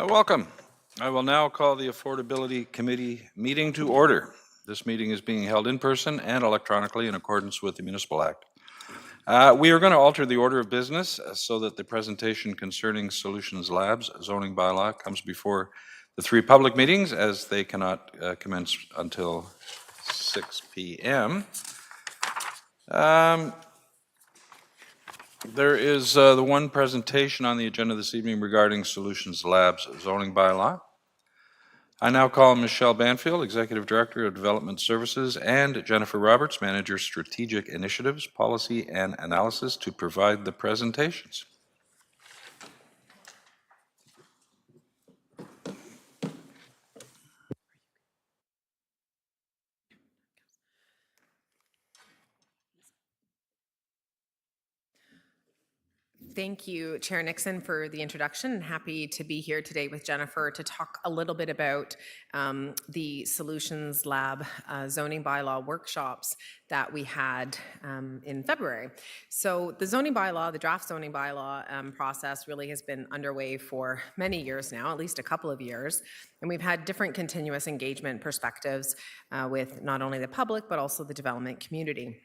Welcome. I will now call the Affordability Committee meeting to order. This meeting is being held in person and electronically in accordance with the Municipal Act. We are going to alter the order of business so that the presentation concerning Solutions Labs zoning bylaw comes before the three public meetings, as they cannot commence until 6 p.m. There is the one presentation on the agenda this evening regarding Solutions Labs zoning bylaw. I now call Michelle Banfield, Executive Director of Development Services, and Jennifer Roberts, Manager Strategic Initiatives, Policy and Analysis, to provide the presentations. Thank you, Chair Nixon, for the introduction. Happy to be here today with Jennifer to talk a little bit about the Solutions Lab zoning bylaw workshops that we had in February. So the zoning bylaw, the draft zoning bylaw process really has been underway for many years now, at least a couple of years. And we've had different continuous engagement perspectives with not only the public, but also the development community.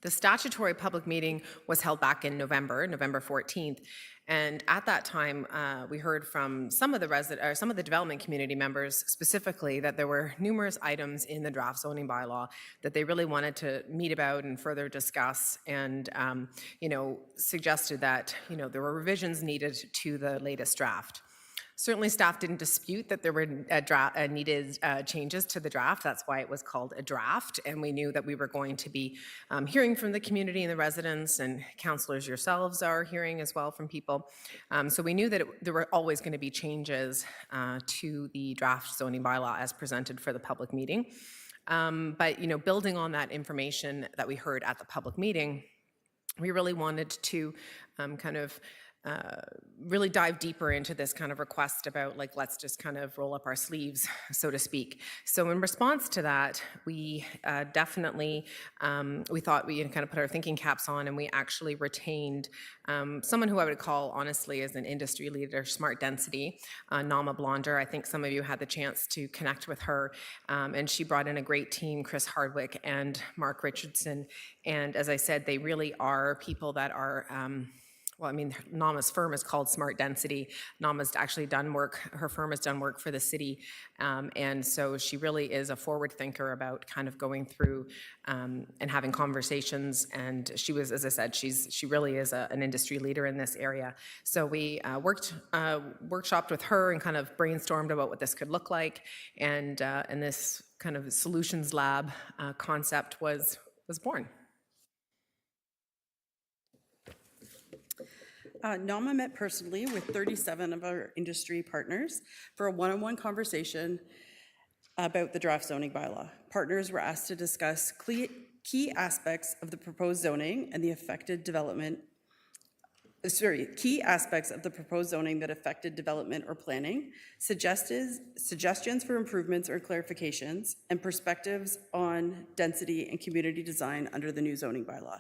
The statutory public meeting was held back in November 14th, and at that time, we heard from some of the development community members specifically that there were numerous items in the draft zoning bylaw that they really wanted to meet about and further discuss, and suggested that there were revisions needed to the latest draft. Certainly, staff didn't dispute that there were needed changes to the draft. That's why it was called a draft, and we knew that we were going to be hearing from the community and the residents, and councillors yourselves are hearing as well from people. So we knew that there were always going to be changes to the draft zoning bylaw as presented for the public meeting. But building on that information that we heard at the public meeting, we really wanted to really dive deeper into this kind of request about, like, let's just kind of roll up our sleeves, so to speak. So in response to that, we definitely, we thought we kind of put our thinking caps on, and we actually retained someone who I would call, honestly, as an industry leader, Smart Density, Nama Blonder. I think some of you had the chance to connect with her, and she brought in a great team, Chris Hardwick and Mark Richardson. And as I said, they really are people that are Nama's firm is called Smart Density. Nama's actually done work, her firm has done work for the city. And so she really is a forward thinker about kind of going through and having conversations. And she was, as I said, she really is an industry leader in this area. So we workshopped with her and kind of brainstormed about what this could look like. And this kind of Solutions Lab concept was born. Nama met personally with 37 of our industry partners for a one-on-one conversation about the draft zoning bylaw. Partners were asked to discuss key aspects of the proposed zoning and the affected development, key aspects of the proposed zoning that affected development or planning, suggestions for improvements or clarifications, and perspectives on density and community design under the new zoning bylaw.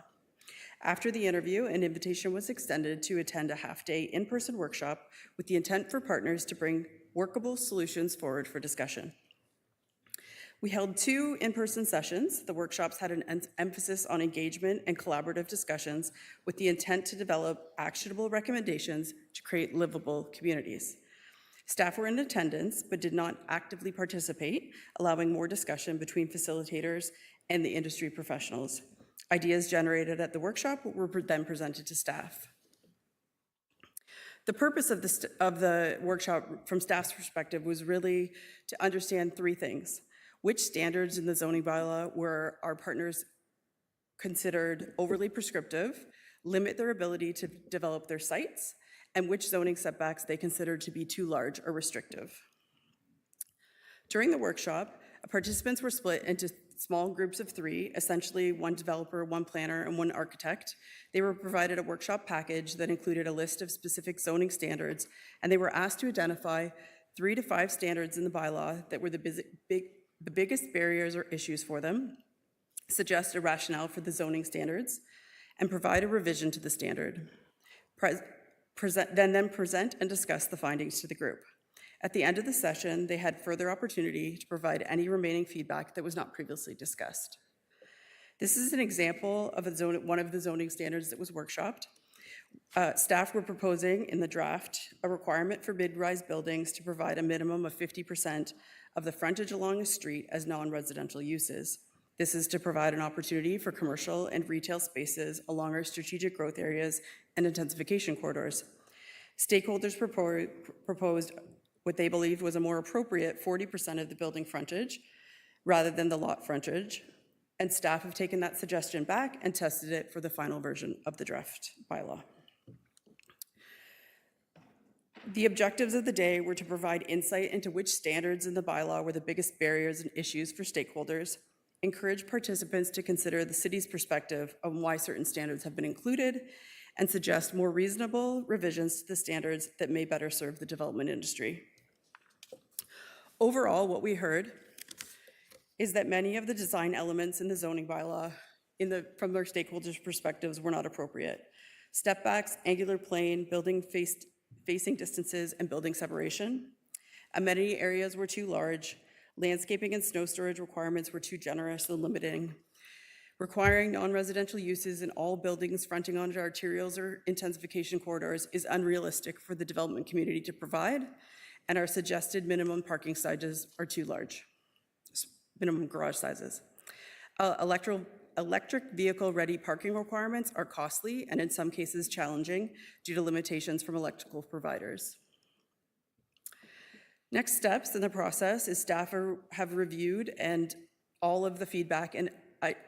After the interview, an invitation was extended to attend a half-day in-person workshop with the intent for partners to bring workable solutions forward for discussion. We held 2 in-person sessions. The workshops had an emphasis on engagement and collaborative discussions with the intent to develop actionable recommendations to create livable communities. Staff were in attendance but did not actively participate, allowing more discussion between facilitators and the industry professionals. Ideas generated at the workshop were then presented to staff. The purpose of the workshop from staff's perspective was really to understand 3 things. Which standards in the zoning bylaw were our partners considered overly prescriptive, limit their ability to develop their sites, and which zoning setbacks they considered to be too large or restrictive. During the workshop, participants were split into small groups of 3, essentially 1 developer, 1 planner, and 1 architect. They were provided a workshop package that included a list of specific zoning standards, and they were asked to identify 3 to 5 standards in the bylaw that were the biggest barriers or issues for them, suggest a rationale for the zoning standards, and provide a revision to the standard. Then present and discuss the findings to the group. At the end of the session, they had further opportunity to provide any remaining feedback that was not previously discussed. This is an example of one of the zoning standards that was workshopped. Staff were proposing in the draft a requirement for mid-rise buildings to provide a minimum of 50% of the frontage along a street as non-residential uses. This is to provide an opportunity for commercial and retail spaces along our strategic growth areas and intensification corridors. Stakeholders proposed what they believed was a more appropriate 40% of the building frontage rather than the lot frontage, and staff have taken that suggestion back and tested it for the final version of the draft bylaw. The objectives of the day were to provide insight into which standards in the bylaw were the biggest barriers and issues for stakeholders, encourage participants to consider the city's perspective on why certain standards have been included, and suggest more reasonable revisions to the standards that may better serve the development industry. Overall, what we heard is that many of the design elements in the zoning bylaw from their stakeholders' perspectives were not appropriate. Step backs, angular plane, building facing distances, and building separation. Amenity areas were too large. Landscaping and snow storage requirements were too generous and limiting. Requiring non-residential uses in all buildings fronting onto arterials or intensification corridors is unrealistic for the development community to provide, and our suggested minimum parking sizes are too large, minimum garage sizes. Electric vehicle-ready parking requirements are costly and in some cases challenging due to limitations from electrical providers. Next steps in the process is staff have reviewed and all of the feedback and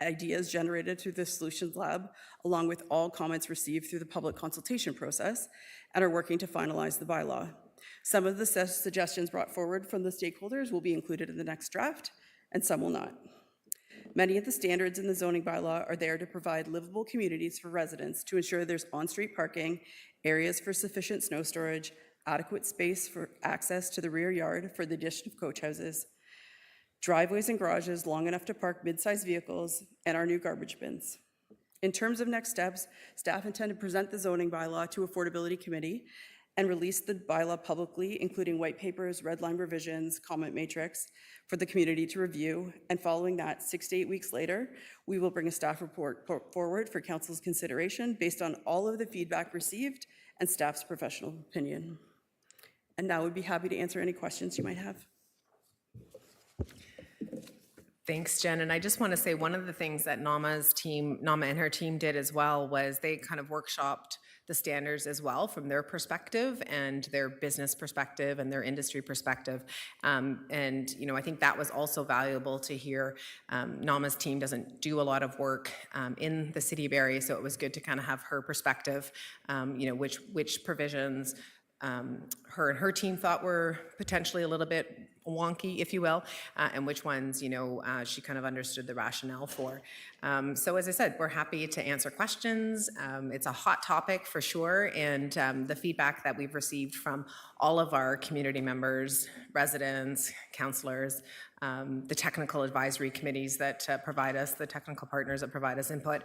ideas generated through the Solutions Lab, along with all comments received through the public consultation process, and are working to finalize the bylaw. Some of the suggestions brought forward from the stakeholders will be included in the next draft, and some will not. Many of the standards in the zoning bylaw are there to provide livable communities for residents to ensure there's on-street parking, areas for sufficient snow storage, adequate space for access to the rear yard for the addition of coach houses, driveways and garages long enough to park mid-sized vehicles, and our new garbage bins. In terms of next steps, staff intend to present the zoning bylaw to Affordability Committee and release the bylaw publicly, including white papers, red line revisions, comment matrix for the community to review. And following that, 6 to 8 weeks later, we will bring a staff report forward for council's consideration based on all of the feedback received and staff's professional opinion. And now we'd be happy to answer any questions you might have. Thanks, Jen. And I just want to say one of the things that Nama and her team did as well was they kind of workshopped the standards as well from their perspective and their business perspective and their industry perspective. And, you know, I think that was also valuable to hear. Nama's team doesn't do a lot of work in the City of Barrie, so it was good to kind of have her perspective, you know, which provisions her and her team thought were potentially a little bit wonky, if you will, and which ones, you know, she kind of understood the rationale for. So as I said, we're happy to answer questions. It's a hot topic for sure, and the feedback that we've received from all of our community members, residents, councillors, the technical advisory committees that provide us, the technical partners that provide us input,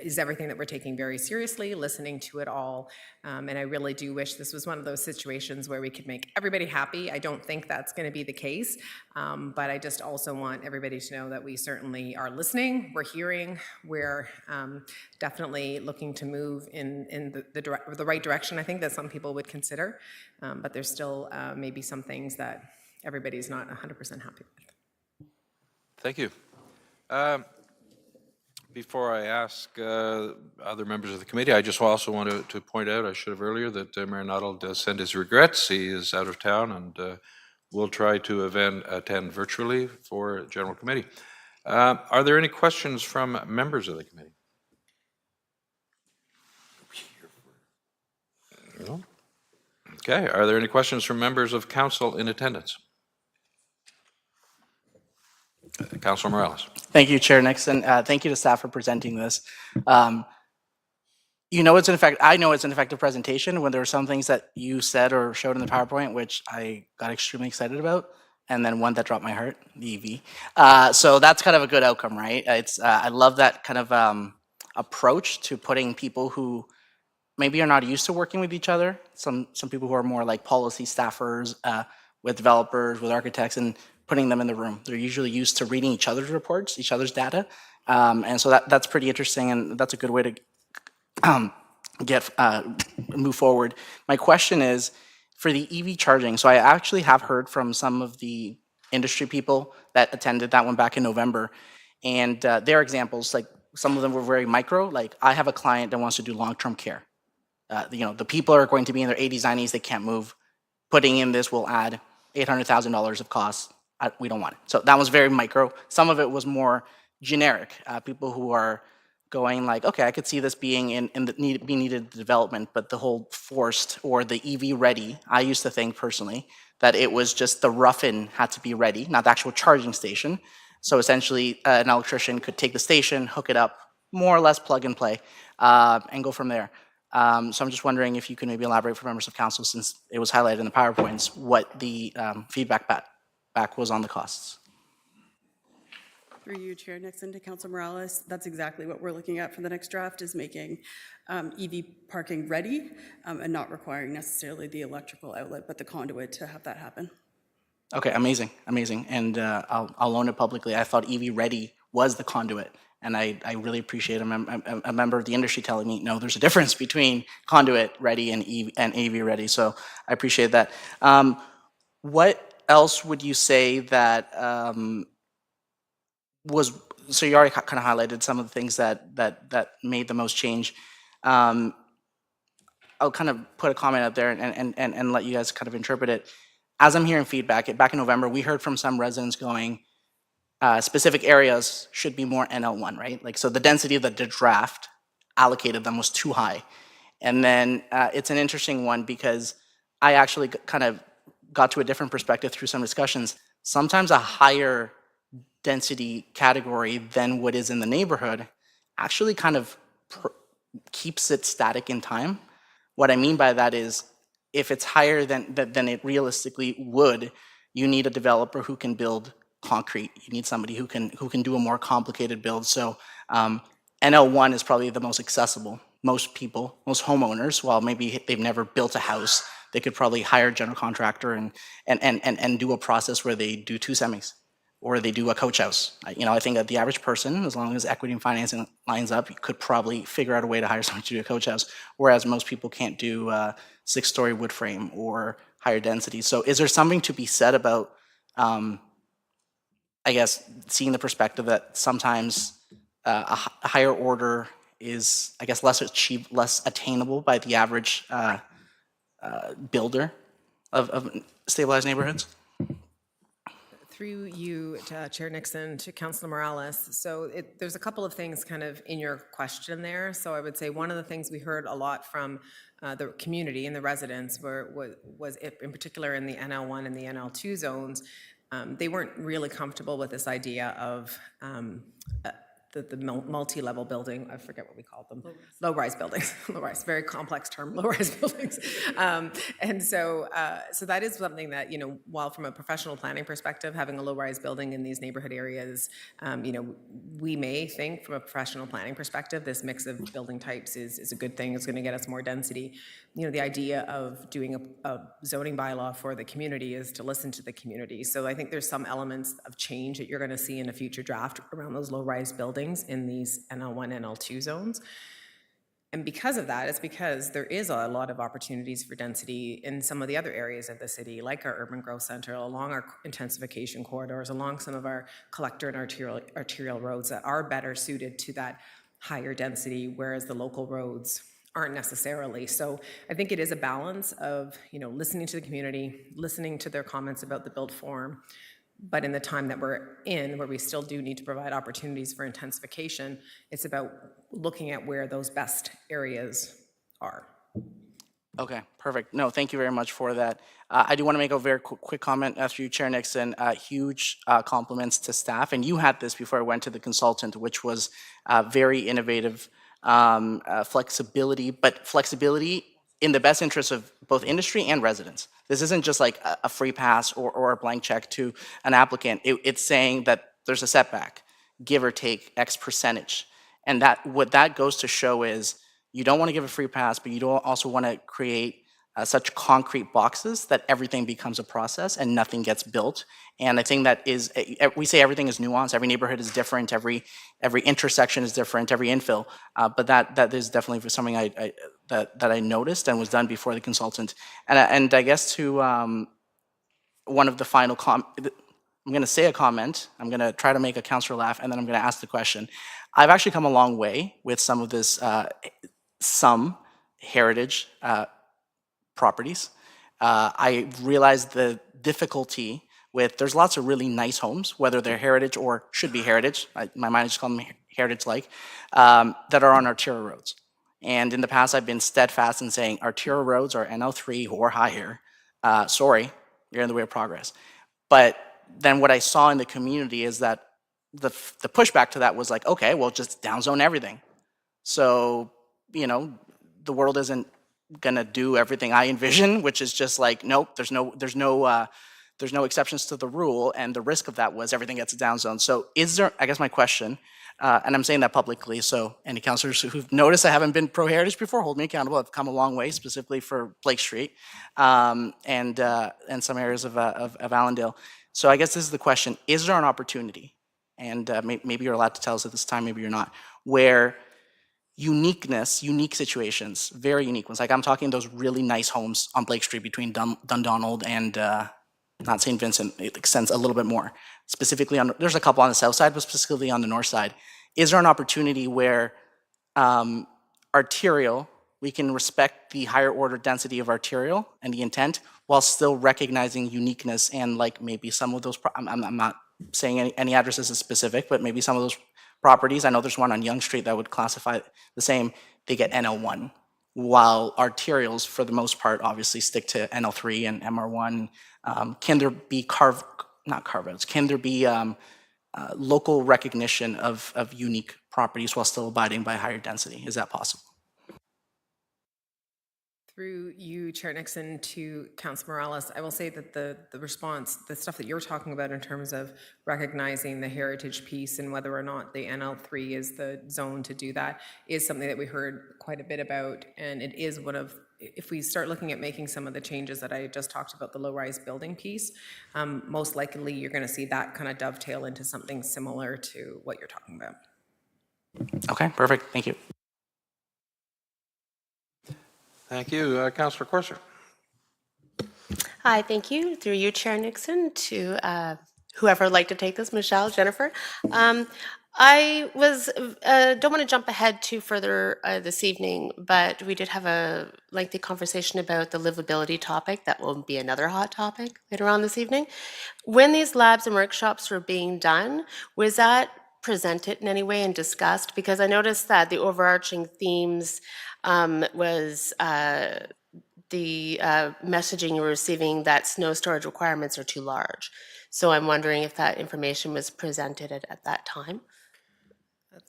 is everything that we're taking very seriously, listening to it all. And I really do wish this was one of those situations where we could make everybody happy. I don't think that's going to be the case, but I just also want everybody to know that we certainly are listening, we're hearing, we're definitely looking to move in the right direction, I think, that some people would consider, but there's still maybe some things that everybody's not 100% happy with. Thank you. Before I ask other members of the committee, I just also want to point out, I should have earlier, that Mayor Nuttall does send his regrets. He is out of town and will try to attend virtually for General Committee. Are there any questions from members of the committee? No? Okay. Are there any questions from members of council in attendance? Councillor Morales. Thank you, Chair Nixon. Thank you to staff for presenting this. You know, I know it's an effective presentation when there were some things that you said or showed in the PowerPoint, which I got extremely excited about, and then one that dropped my heart, the EV. So that's kind of a good outcome, right? I love that kind of approach to putting people who maybe are not used to working with each other. Some people who are more like policy staffers with developers, with architects, and putting them in the room. They're usually used to reading each other's reports, each other's data, and so that's pretty interesting, and that's a good way to move forward. My question is for the EV charging. So I actually have heard from some of the industry people that attended that one back in November, and their examples, like some of them were very micro. Like I have a client that wants to do long-term care. The people are going to be in their 80s, 90s, they can't move. Putting in this will add $800,000 of costs. We don't want it. So that was very micro. Some of it was more generic. People who are going like, okay, I could see this being being needed development, but the whole forced or the EV ready, I used to think personally that it was just the rough-in had to be ready, not the actual charging station. So essentially, an electrician could take the station, hook it up, more or less plug and play, and go from there. So I'm just wondering if you can maybe elaborate for members of council, since it was highlighted in the PowerPoints, what the feedback back was on the costs. Through you, Chair Nixon, to Council Morales, that's exactly what we're looking at for the next draft, is making EV parking ready and not requiring necessarily the electrical outlet, but the conduit to have that happen. Okay, amazing. And I'll own it publicly. I thought EV ready was the conduit. And I really appreciate a member of the industry telling me, no, there's a difference between conduit ready and EV ready. So I appreciate that. What else would you say that so you already kind of highlighted some of the things that made the most change. I'll kind of put a comment out there and let you guys kind of interpret it. As I'm hearing feedback, back in November, we heard from some residents going, specific areas should be more NL1, right? Like, so the density that the draft allocated them was too high. And then it's an interesting one because I actually kind of got to a different perspective through some discussions. Sometimes a higher density category than what is in the neighborhood actually kind of keeps it static in time. What I mean by that is if it's higher than it realistically would, you need a developer who can build concrete. You need somebody who can do a more complicated build. So NL1 is probably the most accessible. Most people, most homeowners, while maybe they've never built a house, they could probably hire a general contractor and do a process where they do 2 semis or they do a coach house. I think that the average person, as long as equity and financing lines up, you could probably figure out a way to hire someone to do a coach house, whereas most people can't do 6-story wood frame or higher density. So is there something to be said about, I guess, seeing the perspective that sometimes a higher order is, I guess, less attainable by the average builder of stabilized neighborhoods? Through you, to Chair Nixon, to Councilor Morales. So there's a couple of things kind of in your question there. So I would say one of the things we heard a lot from the community and the residents was in particular in the NL1 and the NL2 zones, they weren't really comfortable with this idea of the multi-level building, I forget what we called them, low-rise buildings, low-rise, very complex term, low-rise buildings. And so that is something that, while from a professional planning perspective, having a low-rise building in these neighborhood areas, we may think from a professional planning perspective, this mix of building types is a good thing, it's gonna get us more density. The idea of doing a zoning bylaw for the community is to listen to the community. So I think there's some elements of change that you're gonna see in a future draft around those low-rise buildings in these NL1, NL2 zones. And because of that, it's because there is a lot of opportunities for density in some of the other areas of the city, like our urban growth center, along our intensification corridors, along some of our collector and arterial roads that are better suited to that higher density, whereas the local roads aren't necessarily. So I think it is a balance of, listening to the community, listening to their comments about the built form, but in the time that we're in, where we still do need to provide opportunities for intensification, it's about looking at where those best areas are. Okay, perfect. No, thank you very much for that. I do want to make a very quick comment after you, Chair Nixon. Huge compliments to staff. And you had this before I went to the consultant, which was very innovative flexibility, but flexibility in the best interest of both industry and residents. This isn't just like a free pass or a blank check to an applicant. It's saying that there's a setback, give or take X percentage. And what that goes to show is You don't want to give a free pass, but you don't also want to create such concrete boxes that everything becomes a process and nothing gets built. And I think that is, we say everything is nuanced, every neighborhood is different, every intersection is different, every infill, but that is definitely something that I noticed and was done before the consultant. And I guess to one of the final I'm going to say a comment, I'm going to try to make a councillor laugh, and then I'm going to ask the question. I've actually come a long way with some of this, some heritage properties. I realized the difficulty with, there's lots of really nice homes, whether they're heritage or should be heritage, my mind just called them heritage-like, that are on arterial roads. And in the past, I've been steadfast in saying arterial roads are NL3 or higher. Sorry, you're in the way of progress. But then what I saw in the community is that the pushback to that was like, okay, well, just downzone everything. So, you know, the world isn't gonna do everything I envision, which is just like, nope, there's no exceptions to the rule, and the risk of that was everything gets a downzone. So is there, I guess my question, and I'm saying that publicly, so any councillors who've noticed I haven't been pro-heritage before, hold me accountable. I've come a long way, specifically for Blake Street, and some areas of Allendale. So I guess this is the question, is there an opportunity, and maybe you're allowed to tell us at this time, maybe you're not, where unique situations, very unique ones. Like I'm talking those really nice homes on Blake Street between Dundonald and not St. Vincent. It extends a little bit more. Specifically on, there's a couple on the south side, but specifically on the north side. Is there an opportunity where arterial, we can respect the higher order density of arterial and the intent while still recognizing uniqueness and like maybe some of those, I'm not saying any addresses is specific, but maybe some of those properties, I know there's one on Yonge Street that would classify the same, they get NL1, while arterials, for the most part, obviously stick to NL3 and MR1. Can there be not carve-outs, can there be local recognition of unique properties while still abiding by higher density? Is that possible? Through you, Chair Nixon, to Councillor Morales, I will say that the response, the stuff that you're talking about in terms of recognizing the heritage piece and whether or not the NL3 is the zone to do that is something that we heard quite a bit about, and it is one of, if we start looking at making some of the changes that I just talked about, the low-rise building piece, most likely you're going to see that kind of dovetail into something similar to what you're talking about. Okay, perfect. Thank you. Thank you. Councillor Corser. Hi, thank you. Through you, Chair Nixon, to whoever would like to take this, Michelle, Jennifer. I don't want to jump ahead too further this evening, but we did have a lengthy conversation about the livability topic. That will be another hot topic later on this evening. When these labs and workshops were being done, was that presented in any way and discussed? Because I noticed that the overarching themes was the messaging you're receiving that snow storage requirements are too large. So I'm wondering if that information was presented at that time.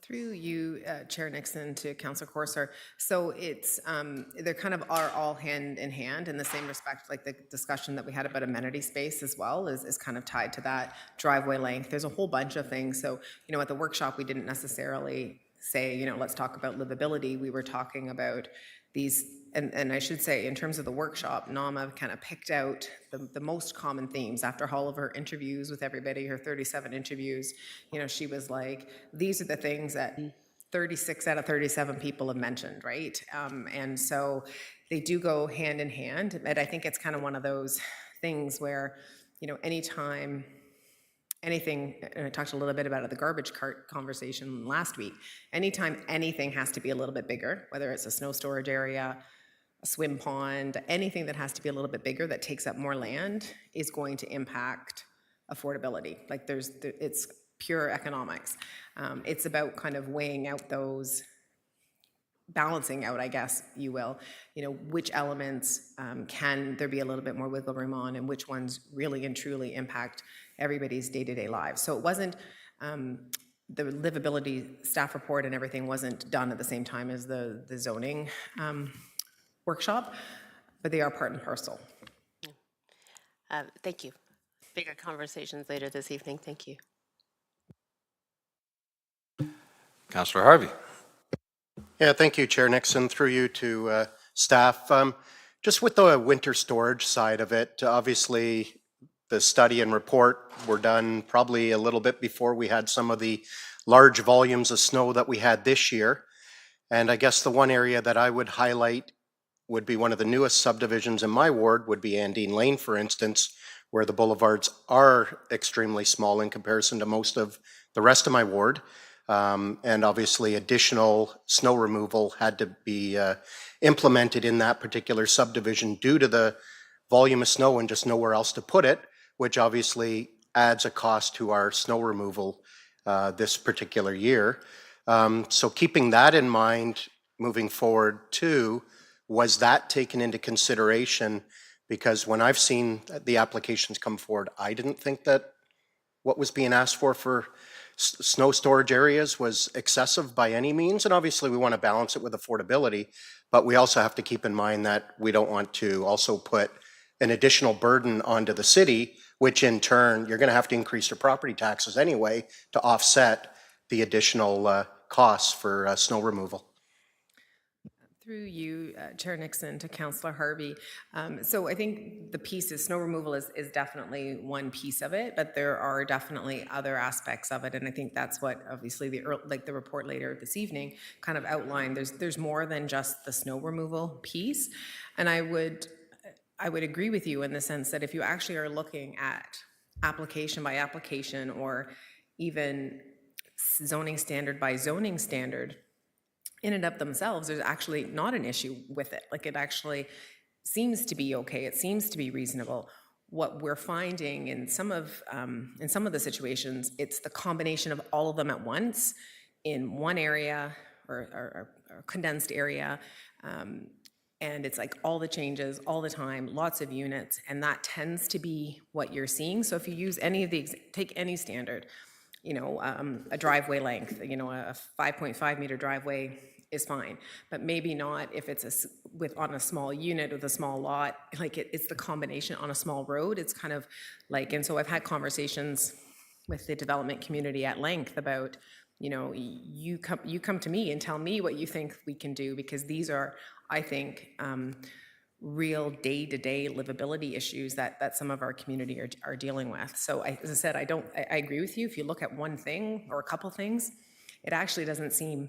Through you, Chair Nixon, to Councillor Corser. So it's, they kind of are all hand in hand in the same respect, like the discussion that we had about amenity space as well is kind of tied to that driveway length. There's a whole bunch of things. So, you know, at the workshop, we didn't necessarily say, you know, let's talk about livability. We were talking about these, and I should say, in terms of the workshop, Nama kind of picked out the most common themes after all of her interviews with everybody, her 37 interviews. You know, she was like, these are the things that 36 out of 37 people have mentioned, right? And so they do go hand in hand, but I think it's kind of one of those things where, you know, anytime anything, and I talked a little bit about it, the garbage cart conversation last week, anytime anything has to be a little bit bigger, whether it's a snow storage area, a swim pond, anything that has to be a little bit bigger that takes up more land is going to impact affordability. Like it's pure economics. It's about kind of weighing out those, balancing out, I guess you will, you know, which elements can there be a little bit more wiggle room on and which ones really and truly impact everybody's day-to-day lives. So it wasn't, the livability staff report and everything wasn't done at the same time as the zoning workshop, but they are part and parcel. Thank you. Bigger conversations later this evening. Thank you. Councillor Harvey. Yeah, thank you, Chair Nixon. Through you to staff. Just with the winter storage side of it, obviously the study and report were done probably a little bit before we had some of the large volumes of snow that we had this year. And I guess the one area that I would highlight would be one of the newest subdivisions in my ward would be Andine Lane, for instance, where the boulevards are extremely small in comparison to most of the rest of my ward. And obviously additional snow removal had to be implemented in that particular subdivision due to the volume of snow and just nowhere else to put it, which obviously adds a cost to our snow removal this particular year. So keeping that in mind moving forward too, was that taken into consideration? Because when I've seen the applications come forward, I didn't think that what was being asked for snow storage areas was excessive by any means. And obviously we want to balance it with affordability, but we also have to keep in mind that we don't want to also put an additional burden onto the city, which in turn, you're going to have to increase your property taxes anyway to offset the additional costs for snow removal. Through you, Chair Nixon, to Councillor Harvey. So I think the piece is snow removal is definitely one piece of it, but there are definitely other aspects of it, and I think that's what obviously the report later this evening kind of outlined. There's more than just the snow removal piece, and I would agree with you in the sense that if you actually are looking at application by application or even zoning standard by zoning standard, in and of themselves, there's actually not an issue with it. Like, it actually seems to be okay. It seems to be reasonable. What we're finding in some of the situations, it's the combination of all of them at once in one area or condensed area. And it's like all the changes all the time, lots of units, and that tends to be what you're seeing. So if you use any of the, take any standard, a driveway length, a 5.5 meter driveway is fine, but maybe not if it's on a small unit with a small lot. Like it's the combination on a small road. It's kind of like, and so I've had conversations with the development community at length about, you come to me and tell me what you think we can do, because these are, I think, real day-to-day livability issues that some of our community are dealing with. So as I said, I agree with you. If you look at one thing or a couple things, it actually doesn't seem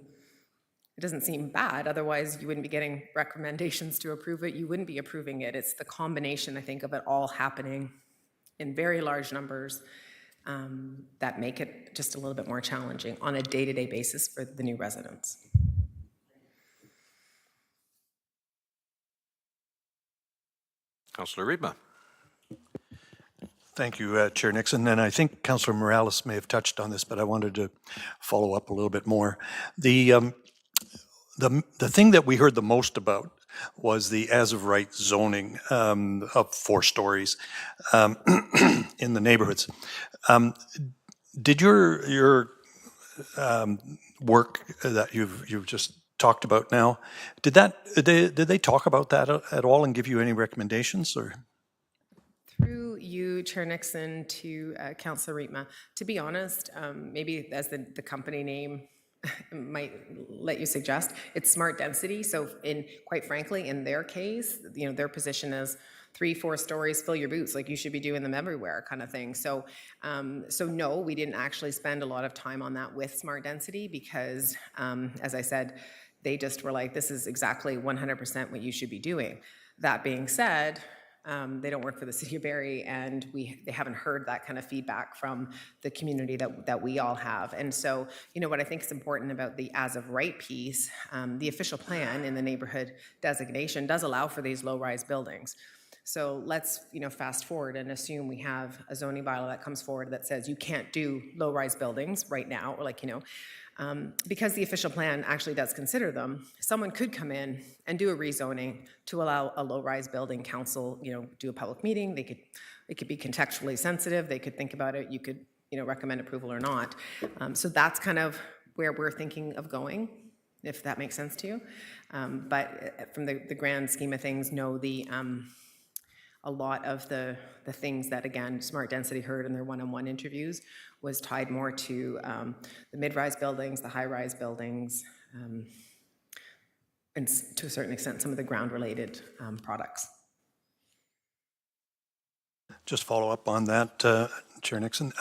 bad. Otherwise, you wouldn't be getting recommendations to approve it. You wouldn't be approving it. It's the combination, I think, of it all happening in very large numbers that make it just a little bit more challenging on a day-to-day basis for the new residents. Councillor Riedma. Thank you, Chair Nixon. And I think Councillor Morales may have touched on this, but I wanted to follow up a little bit more. The thing that we heard the most about was the as-of-right zoning of 4 stories in the neighborhoods. Did your work that you've just talked about now, did they talk about that at all and give you any recommendations? Or? Through you, Chair Nixon, to Councillor Riedma, to be honest, maybe as the company name might let you suggest, it's smart density. So quite frankly, in their case, their position is 3-4 stories, fill your boots, like you should be doing them everywhere kind of thing. So no, we didn't actually spend a lot of time on that with smart density because, as I said, they just were like, this is exactly 100% what you should be doing. That being said, they don't work for the City of Barrie, and they haven't heard that kind of feedback from the community that we all have. And so, what I think is important about the as-of-right piece, the official plan in the neighborhood designation does allow for these low-rise buildings. So let's, fast forward and assume we have a zoning bylaw that comes forward that says you can't do low-rise buildings right now, or because the official plan actually does consider them, someone could come in and do a rezoning to allow a low-rise building. Council, do a public meeting. It could be contextually sensitive. They could think about it. You could, recommend approval or not. So that's kind of where we're thinking of going, if that makes sense to you. But from the grand scheme of things, no, a lot of the things that, again, Smart Density heard in their one-on-one interviews was tied more to the mid-rise buildings, the high-rise buildings, and to a certain extent, some of the ground-related products. Just follow up on that, Chair Nixon.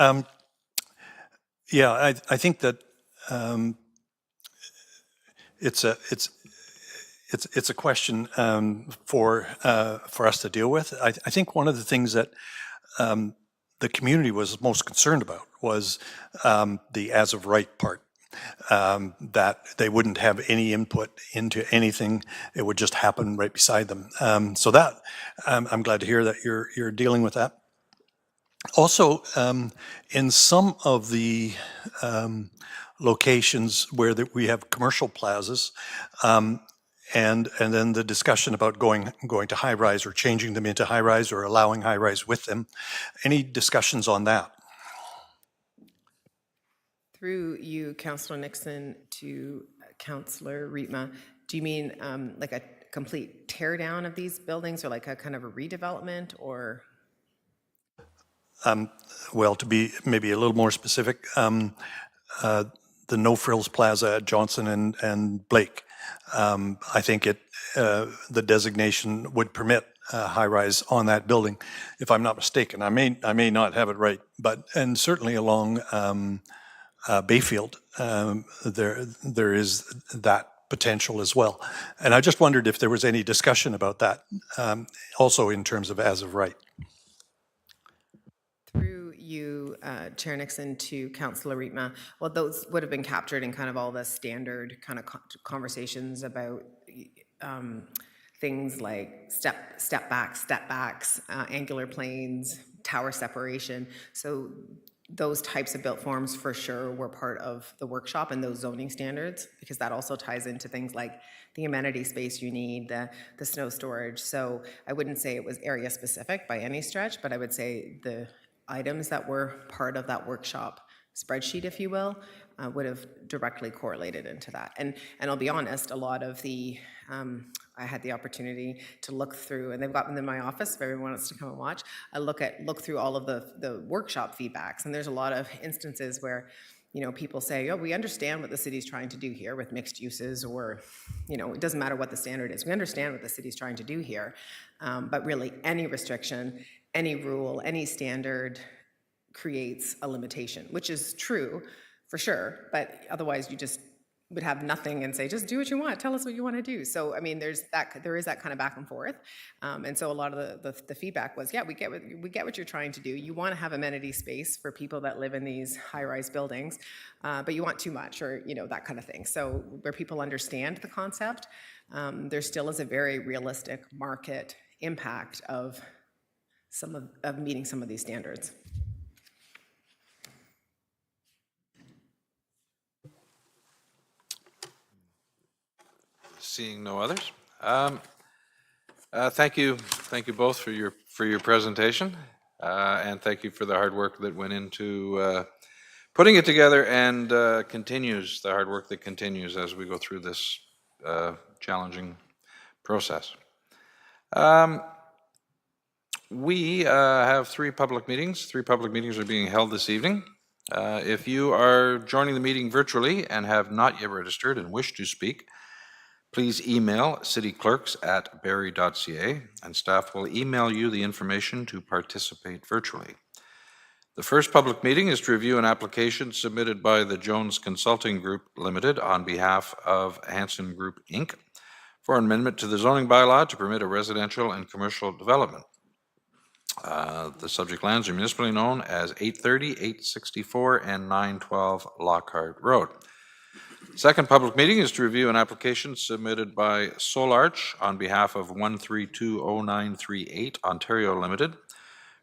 Yeah, I think that it's a question for us to deal with. I think one of the things that the community was most concerned about was the as of right part. That they wouldn't have any input into anything; it would just happen right beside them. So that I'm glad to hear that you're dealing with that. Also, in some of the locations where we have commercial plazas, and then the discussion about going to high rise or changing them into high rise or allowing high rise with them. Any discussions on that? Through you, Councillor Nixon, to Councillor Rietma, do you mean like a complete tear down of these buildings, or like a kind of a redevelopment, or? Well, to be maybe a little more specific, the No Frills Plaza at Johnson and Blake. I think the designation would permit high rise on that building, if I'm not mistaken. I may not have it right, and certainly along Bayfield, there is that potential as well. And I just wondered if there was any discussion about that, also in terms of as of right. Through you, Chair Nixon, to Councillor Rietma, well, those would have been captured in kind of all the standard kind of conversations about things like step backs, angular planes, tower separation. So those types of built forms for sure were part of the workshop and those zoning standards, because that also ties into things like the amenity space you need, the snow storage. So I wouldn't say it was area specific by any stretch, but I would say the items that were part of that workshop spreadsheet, if you will, would have directly correlated into that. And I'll be honest, a lot of the, I had the opportunity to look through, and they've got them in my office if everyone wants to come and watch. I look through all of the workshop feedbacks, and there's a lot of instances where, you know, people say, oh, we understand what the city's trying to do here with mixed uses, or, you know, it doesn't matter what the standard is. We understand what the city's trying to do here, but really any restriction, any rule, any standard creates a limitation, which is true for sure, but otherwise you just would have nothing and say, just do what you want, tell us what you want to do. So, I mean, there is that kind of back and forth. And so a lot of the feedback was, yeah, we get what you're trying to do. You want to have amenity space for people that live in these high-rise buildings, but you want too much, or, you know, that kind of thing. So where people understand the concept, there still is a very realistic market impact of meeting some of these standards. Seeing no others. Thank you both for your presentation, and thank you for the hard work that went into putting it together, and the hard work that continues as we go through this challenging process. We have three public meetings. Three public meetings are being held this evening. If you are joining the meeting virtually and have not yet registered and wish to speak, please email cityclerks@barrie.ca, and staff will email you the information to participate virtually. The first public meeting is to review an application submitted by the Jones Consulting Group Limited on behalf of Hanson Group, Inc. for an amendment to the zoning bylaw to permit a residential and commercial development. The subject lands are municipally known as 830, 864, and 912 Lockhart Road. Second public meeting is to review an application submitted by Solarch on behalf of 1320938 Ontario Limited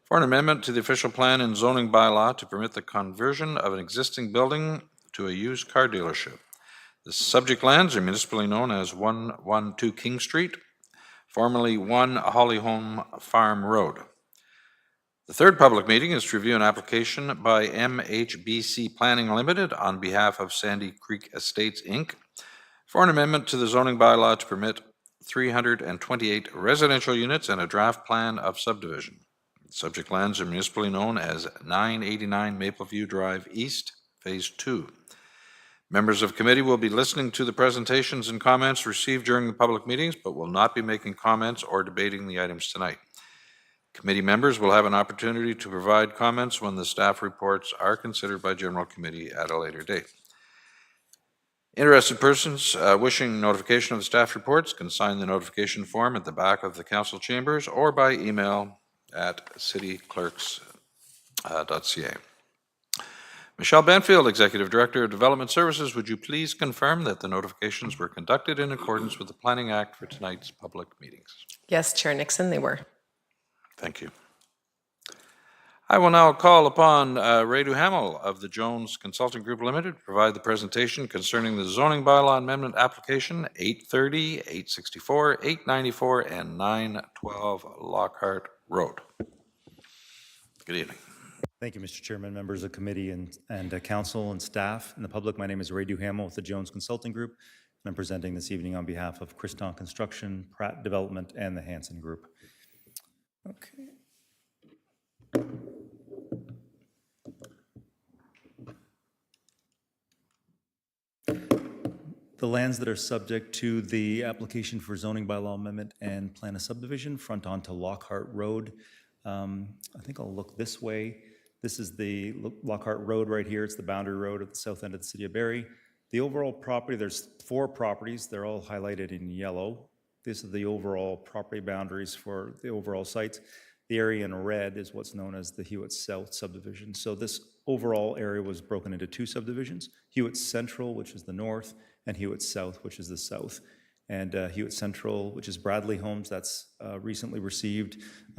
for an amendment to the official plan and zoning bylaw to permit the conversion of an existing building to a used car dealership. The subject lands are municipally known as 112 King Street, formerly 1 Hollyholm Farm Road. The third public meeting is to review an application by MHBC Planning Limited on behalf of Sandy Creek Estates, Inc. for an amendment to the zoning bylaw to permit 328 residential units and a draft plan of subdivision. Subject lands are municipally known as 989 Mapleview Drive East, Phase 2. Members of committee will be listening to the presentations and comments received during the public meetings, but will not be making comments or debating the items tonight. Committee members will have an opportunity to provide comments when the staff reports are considered by general committee at a later date. Interested persons wishing notification of the staff reports can sign the notification form at the back of the council chambers or by email at cityclerks.ca. Michelle Banfield, Executive Director of Development Services, would you please confirm that the notifications were conducted in accordance with the Planning Act for tonight's public meetings? Yes, Chair Nixon, they were. Thank you. I will now call upon Ray Duhamel of the Jones Consulting Group Limited to provide the presentation concerning the zoning bylaw amendment application 830, 864, 894, and 912 Lockhart Road. Good evening. Thank you, Mr. Chairman, members of committee and council and staff and the public. My name is Ray Duhamel with the Jones Consulting Group, and I'm presenting this evening on behalf of Christon Construction, Pratt Development, and the Hanson Group. Okay. The lands that are subject to the application for zoning bylaw amendment and plan of subdivision front onto Lockhart Road. I think I'll look this way. This is the Lockhart Road right here. It's the boundary road at the south end of the City of Barrie. The overall property, there's 4 properties. They're all highlighted in yellow. This is the overall property boundaries for the overall sites. The area in red is what's known as the Hewitt South subdivision. So this overall area was broken into 2 subdivisions, Hewitt Central, which is the north, and Hewitt South, which is the south. And Hewitt Central, which is Bradley Homes, that's recently received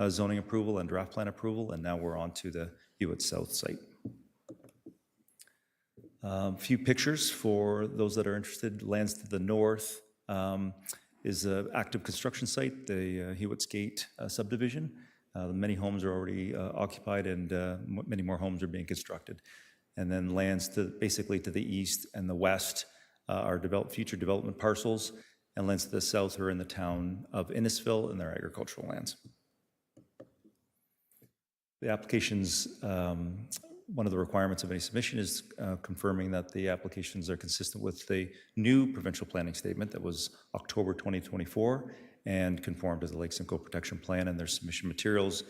zoning approval and draft plan approval, and now we're on to the Hewitt South site. A few pictures for those that are interested. Lands to the north is an active construction site, the Hewitt's Gate subdivision. Many homes are already occupied, and many more homes are being constructed. And then lands to basically to the east and the west are future development parcels, and lands to the south are in the town of Innisfil and their agricultural lands. The applications, one of the requirements of any submission is confirming that the applications are consistent with the new provincial planning statement that was October 2024 and conform to the Lake Simcoe Protection Plan, and their submission materials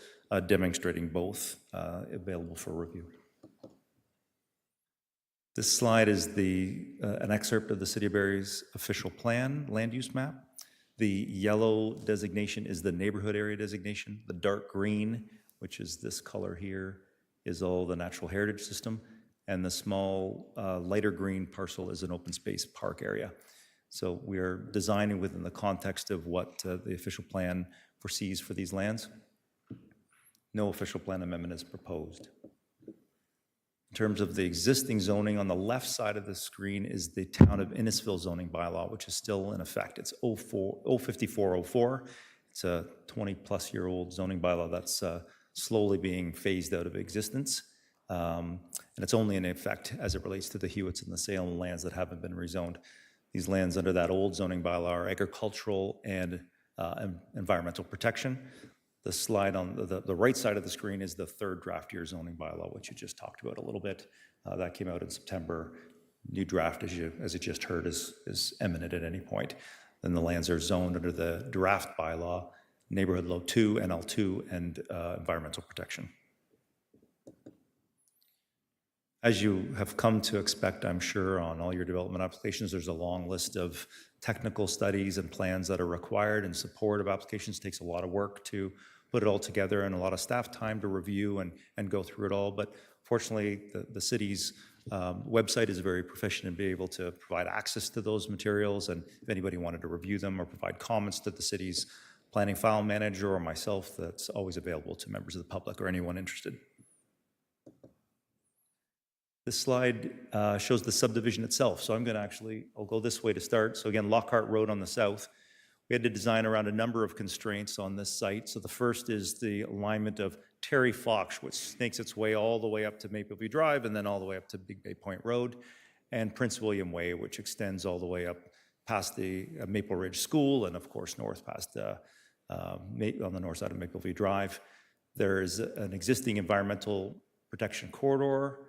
demonstrating both available for review. This slide is an excerpt of the City of Barrie's official plan land use map. The yellow designation is the neighborhood area designation. The dark green, which is this color here, is all the natural heritage system. And the small lighter green parcel is an open space park area. So we are designing within the context of what the official plan foresees for these lands. No official plan amendment is proposed. In terms of the existing zoning, on the left side of the screen is the Town of Innisfil zoning bylaw, which is still in effect. It's 05404. It's a 20-plus-year-old zoning bylaw that's slowly being phased out of existence. And it's only in effect as it relates to the Hewitts and the Salem lands that haven't been rezoned. These lands under that old zoning bylaw are agricultural and environmental protection. The slide on the right side of the screen is the 3rd draft year zoning bylaw, which you just talked about a little bit. That came out in September. New draft, as you just heard, is imminent at any point. Then the lands are zoned under the draft bylaw, neighborhood low 2, NL2, and environmental protection. As you have come to expect, I'm sure, on all your development applications, there's a long list of technical studies and plans that are required in support of applications. It takes a lot of work to put it all together and a lot of staff time to review and go through it all. But fortunately, the city's website is very proficient in being able to provide access to those materials. And if anybody wanted to review them or provide comments to the city's planning file manager or myself, that's always available to members of the public or anyone interested. This slide shows the subdivision itself. So I'll go this way to start. So again, Lockhart Road on the south. We had to design around a number of constraints on this site. So the first is the alignment of Terry Fox, which snakes its way all the way up to Mapleview Drive and then all the way up to Big Bay Point Road, and Prince William Way, which extends all the way up past the Maple Ridge School and of course north past on the north side of Mapleview Drive. There is an existing environmental protection corridor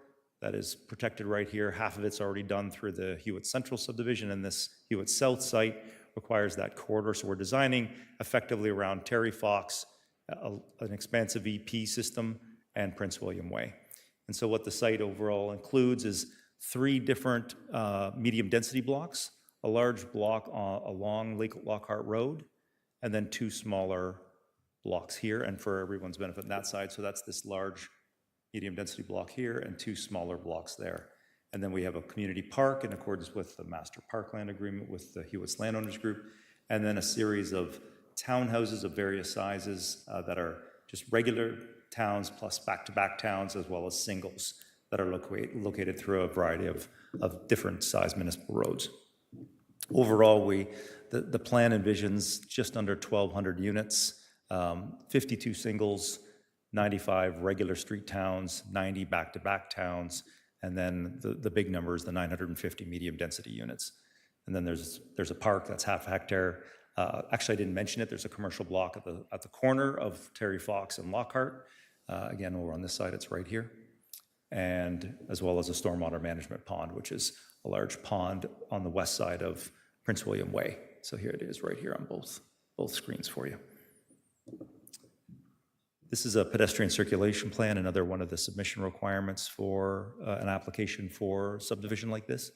that is protected right here. Half of it's already done through the Hewitt Central subdivision, and this Hewitt South site requires that corridor. So we're designing effectively around Terry Fox, an expansive EP system, and Prince William Way. And so what the site overall includes is 3 different medium density blocks, a large block along Lake Lockhart Road, and then 2 smaller blocks here, and for everyone's benefit on that side. So that's this large medium density block here and 2 smaller blocks there. And then we have a community park in accordance with the master parkland agreement with the Hewitt's landowners group, and then a series of townhouses of various sizes that are just regular towns plus back-to-back towns, as well as singles that are located through a variety of different size municipal roads. Overall, the plan envisions just under 1,200 units, 52 singles, 95 regular street towns, 90 back-to-back towns, and then the big number is the 950 medium density units. And then there's a park that's half a hectare. Actually, I didn't mention it. There's a commercial block at the corner of Terry Fox and Lockhart. Again, over on this side, it's right here. And as well as a stormwater management pond, which is a large pond on the west side of Prince William Way. So here it is right here on both screens for you. This is a pedestrian circulation plan, another one of the submission requirements for an application for subdivision like this.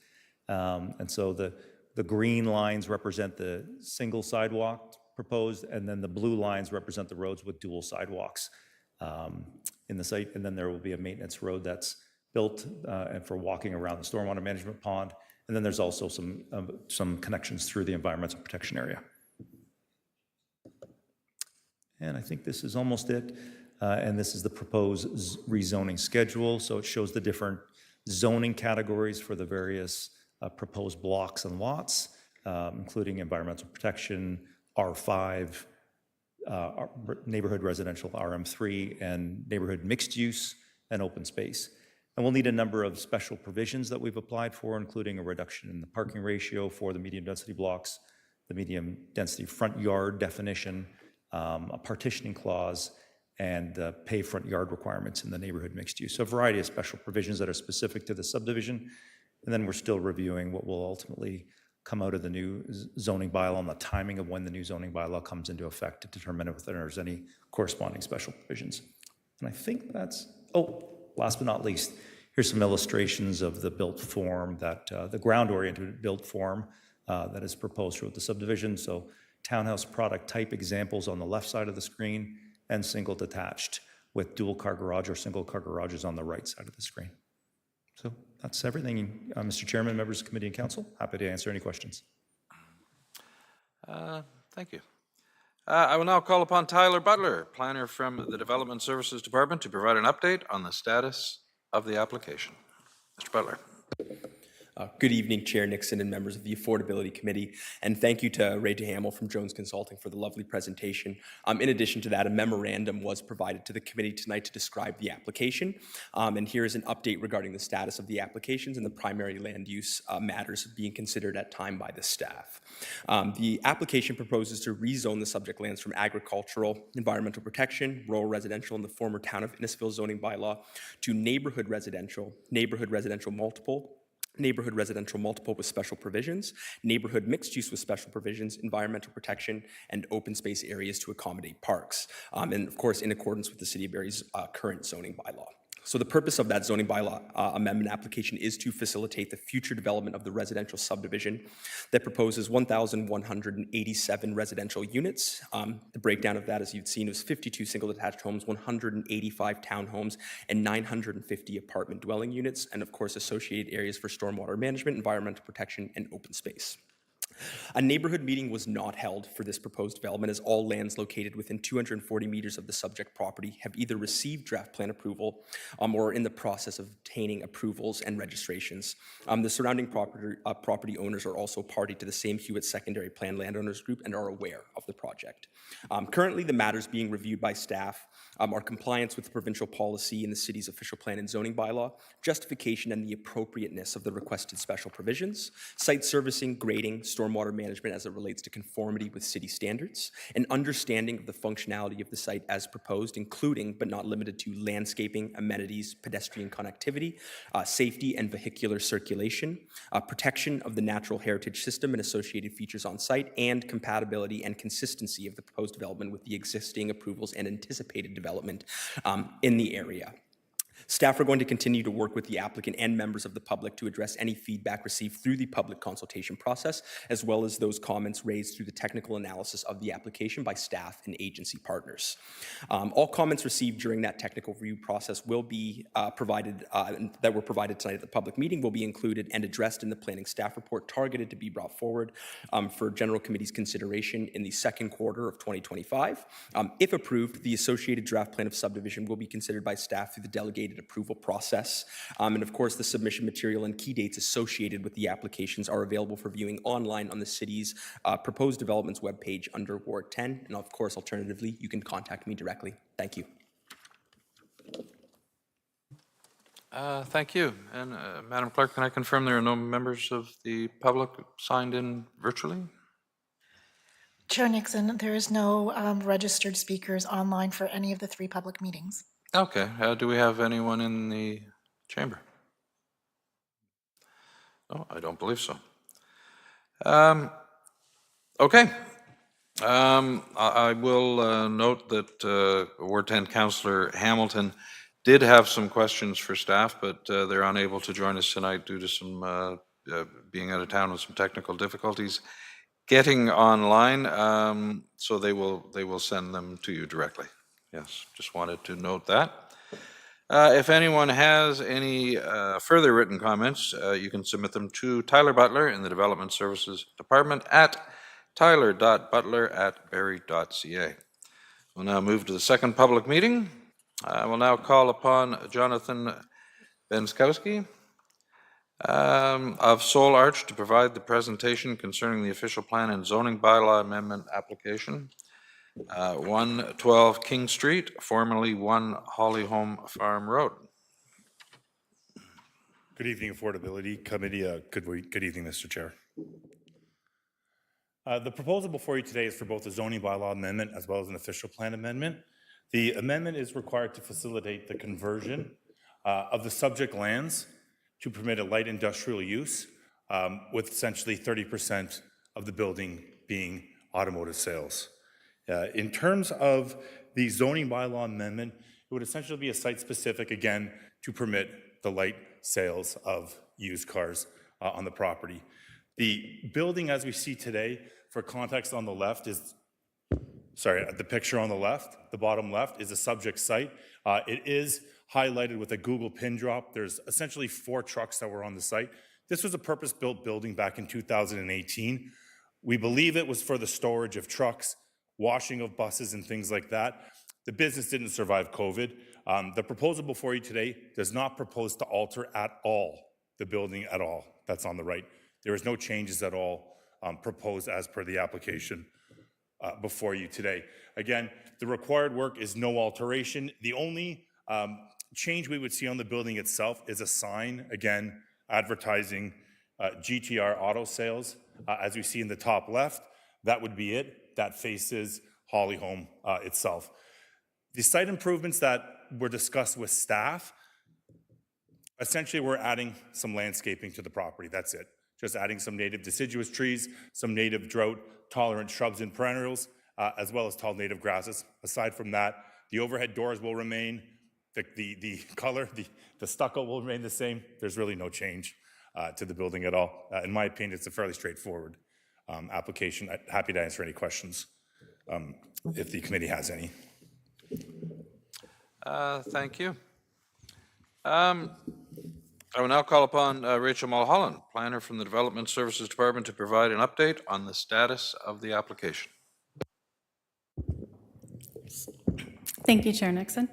And so the green lines represent the single sidewalk proposed, and then the blue lines represent the roads with dual sidewalks in the site. And then there will be a maintenance road that's built and for walking around the stormwater management pond. And then there's also some connections through the environmental protection area. And I think this is almost it. And this is the proposed rezoning schedule. So it shows the different zoning categories for the various proposed blocks and lots, including environmental protection, R5, neighborhood residential RM3, and neighborhood mixed use and open space. And we'll need a number of special provisions that we've applied for, including a reduction in the parking ratio for the medium density blocks, the medium density front yard definition, a partitioning clause, and pay front yard requirements in the neighborhood mixed use. So a variety of special provisions that are specific to the subdivision. And then we're still reviewing what will ultimately come out of the new zoning bylaw and the timing of when the new zoning bylaw comes into effect to determine if there's any corresponding special provisions. And I think that's, last but not least, here's some illustrations of the built form that, the ground-oriented built form that is proposed throughout the subdivision. So townhouse product type examples on the left side of the screen, and single detached with dual car garage or single car garages on the right side of the screen. So that's everything, Mr. Chairman, members of the committee and council. Happy to answer any questions. Thank you. I will now call upon Tyler Butler, planner from the Development Services Department, to provide an update on the status of the application. Mr. Butler. Good evening, Chair Nixon and members of the Affordability Committee, and thank you to Ray DeHamel from Jones Consulting for the lovely presentation. In addition to that, a memorandum was provided to the committee tonight to describe the application, and here is an update regarding the status of the applications and the primary land use matters being considered at time by the staff. The application proposes to rezone the subject lands from agricultural, environmental protection, rural residential in the former town of Innisfil zoning bylaw to neighborhood residential multiple, neighborhood residential multiple with special provisions, neighborhood mixed use with special provisions, environmental protection, and open space areas to accommodate parks. And of course, in accordance with the City of Barrie's current zoning bylaw. So the purpose of that zoning bylaw amendment application is to facilitate the future development of the residential subdivision that proposes 1,187 residential units. The breakdown of that, as you've seen, is 52 single detached homes, 185 townhomes, and 950 apartment dwelling units, and of course associated areas for stormwater management, environmental protection, and open space. A neighborhood meeting was not held for this proposed development, as all lands located within 240 meters of the subject property have either received draft plan approval or are in the process of obtaining approvals and registrations. The surrounding property owners are also party to the same Hewitt secondary plan landowners group and are aware of the project. Currently, the matters being reviewed by staff are compliance with the provincial policy in the city's official plan and zoning bylaw, justification and the appropriateness of the requested special provisions, site servicing, grading, stormwater stormwater management as it relates to conformity with city standards, an understanding of the functionality of the site as proposed, including but not limited to landscaping, amenities, pedestrian connectivity, safety and vehicular circulation, protection of the natural heritage system and associated features on site, and compatibility and consistency of the proposed development with the existing approvals and anticipated development in the area. Staff are going to continue to work with the applicant and members of the public to address any feedback received through the public consultation process, as well as those comments raised through the technical analysis of the application by staff and agency partners. All comments received during that technical review process will be provided, that were provided tonight at the public meeting, will be included and addressed in the planning staff report targeted to be brought forward for general committee's consideration in the second quarter of 2025. If approved, the associated draft plan of subdivision will be considered by staff through the delegated approval process. And of course, the submission material and key dates associated with the applications are available for viewing online on the city's proposed developments webpage under Ward 10. And of course, alternatively, you can contact me directly. Thank you. Thank you. And Madam Clerk, can I confirm there are no members of the public signed in virtually? Chair Nixon, there is no registered speakers online for any of the 3 public meetings. Okay. Do we have anyone in the chamber? No, I don't believe so. Okay. I will note that Ward 10 Councillor Hamilton did have some questions for staff, but they're unable to join us tonight due to some being out of town with some technical difficulties getting online. So they will send them to you directly. Yes, just wanted to note that. If anyone has any further written comments, you can submit them to Tyler Butler in the Development Services Department at tyler.butler@barrie.ca. We'll now move to the second public meeting. I will now call upon Jonathan Benskowski of Soul Arch to provide the presentation concerning the official plan and zoning bylaw amendment application. 112 King Street, formerly 1 Hollyholm Farm Road. Good evening, Affordability Committee. Good evening, Mr. Chair. The proposal before you today is for both a zoning bylaw amendment as well as an official plan amendment. The amendment is required to facilitate the conversion of the subject lands to permit a light industrial use with essentially 30% of the building being automotive sales. In terms of the zoning bylaw amendment, it would essentially be a site-specific, again, to permit the light sales of used cars on the property. The building as we see today, for context on the left is, the picture on the left, the bottom left is a subject site. It is highlighted with a Google pin drop. There's essentially 4 trucks that were on the site. This was a purpose-built building back in 2018. We believe it was for the storage of trucks, washing of buses and things like that. The business didn't survive COVID. The proposal before you today does not propose to alter at all the building at all. That's on the right. There is no changes at all proposed as per the application before you today. Again, the required work is no alteration. The only change we would see on the building itself is a sign, again, advertising GTR auto sales. As we see in the top left, that would be it. That faces Hollyholm itself. The site improvements that were discussed with staff, essentially we're adding some landscaping to the property, that's it. Just adding some native deciduous trees, some native drought-tolerant shrubs and perennials, as well as tall native grasses. Aside from that, the overhead doors will remain, the color, the stucco will remain the same. There's really no change to the building at all. In my opinion, it's a fairly straightforward application. I'm happy to answer any questions if the committee has any. Thank you. I will now call upon Rachel Mulholland, planner from the Development Services Department, to provide an update on the status of the application. Thank you, Chair Nixon,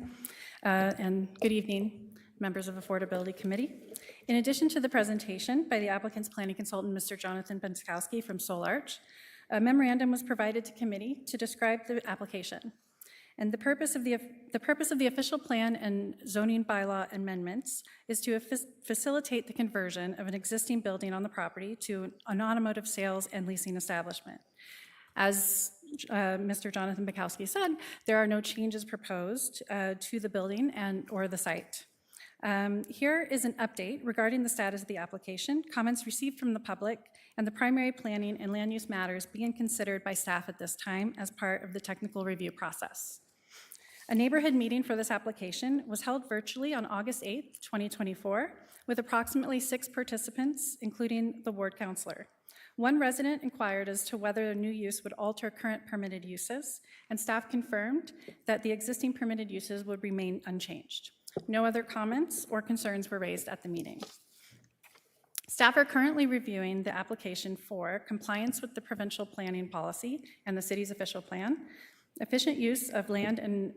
and good evening, members of Affordability Committee. In addition to the presentation by the applicant's planning consultant, Mr. Jonathan Benskowski from Soul Arch, a memorandum was provided to committee to describe the application. And the purpose of the official plan and zoning bylaw amendments is to facilitate the conversion of an existing building on the property to an automotive sales and leasing establishment. As Mr. Jonathan Bukowski said, there are no changes proposed to the building or the site. Here is an update regarding the status of the application, comments received from the public, and the primary planning and land use matters being considered by staff at this time as part of the technical review process. A neighborhood meeting for this application was held virtually on August 8th, 2024, with approximately 6 participants, including the ward councillor. One resident inquired as to whether a new use would alter current permitted uses, and staff confirmed that the existing permitted uses would remain unchanged. No other comments or concerns were raised at the meeting. Staff are currently reviewing the application for compliance with the provincial planning policy and the city's official plan, efficient use of land and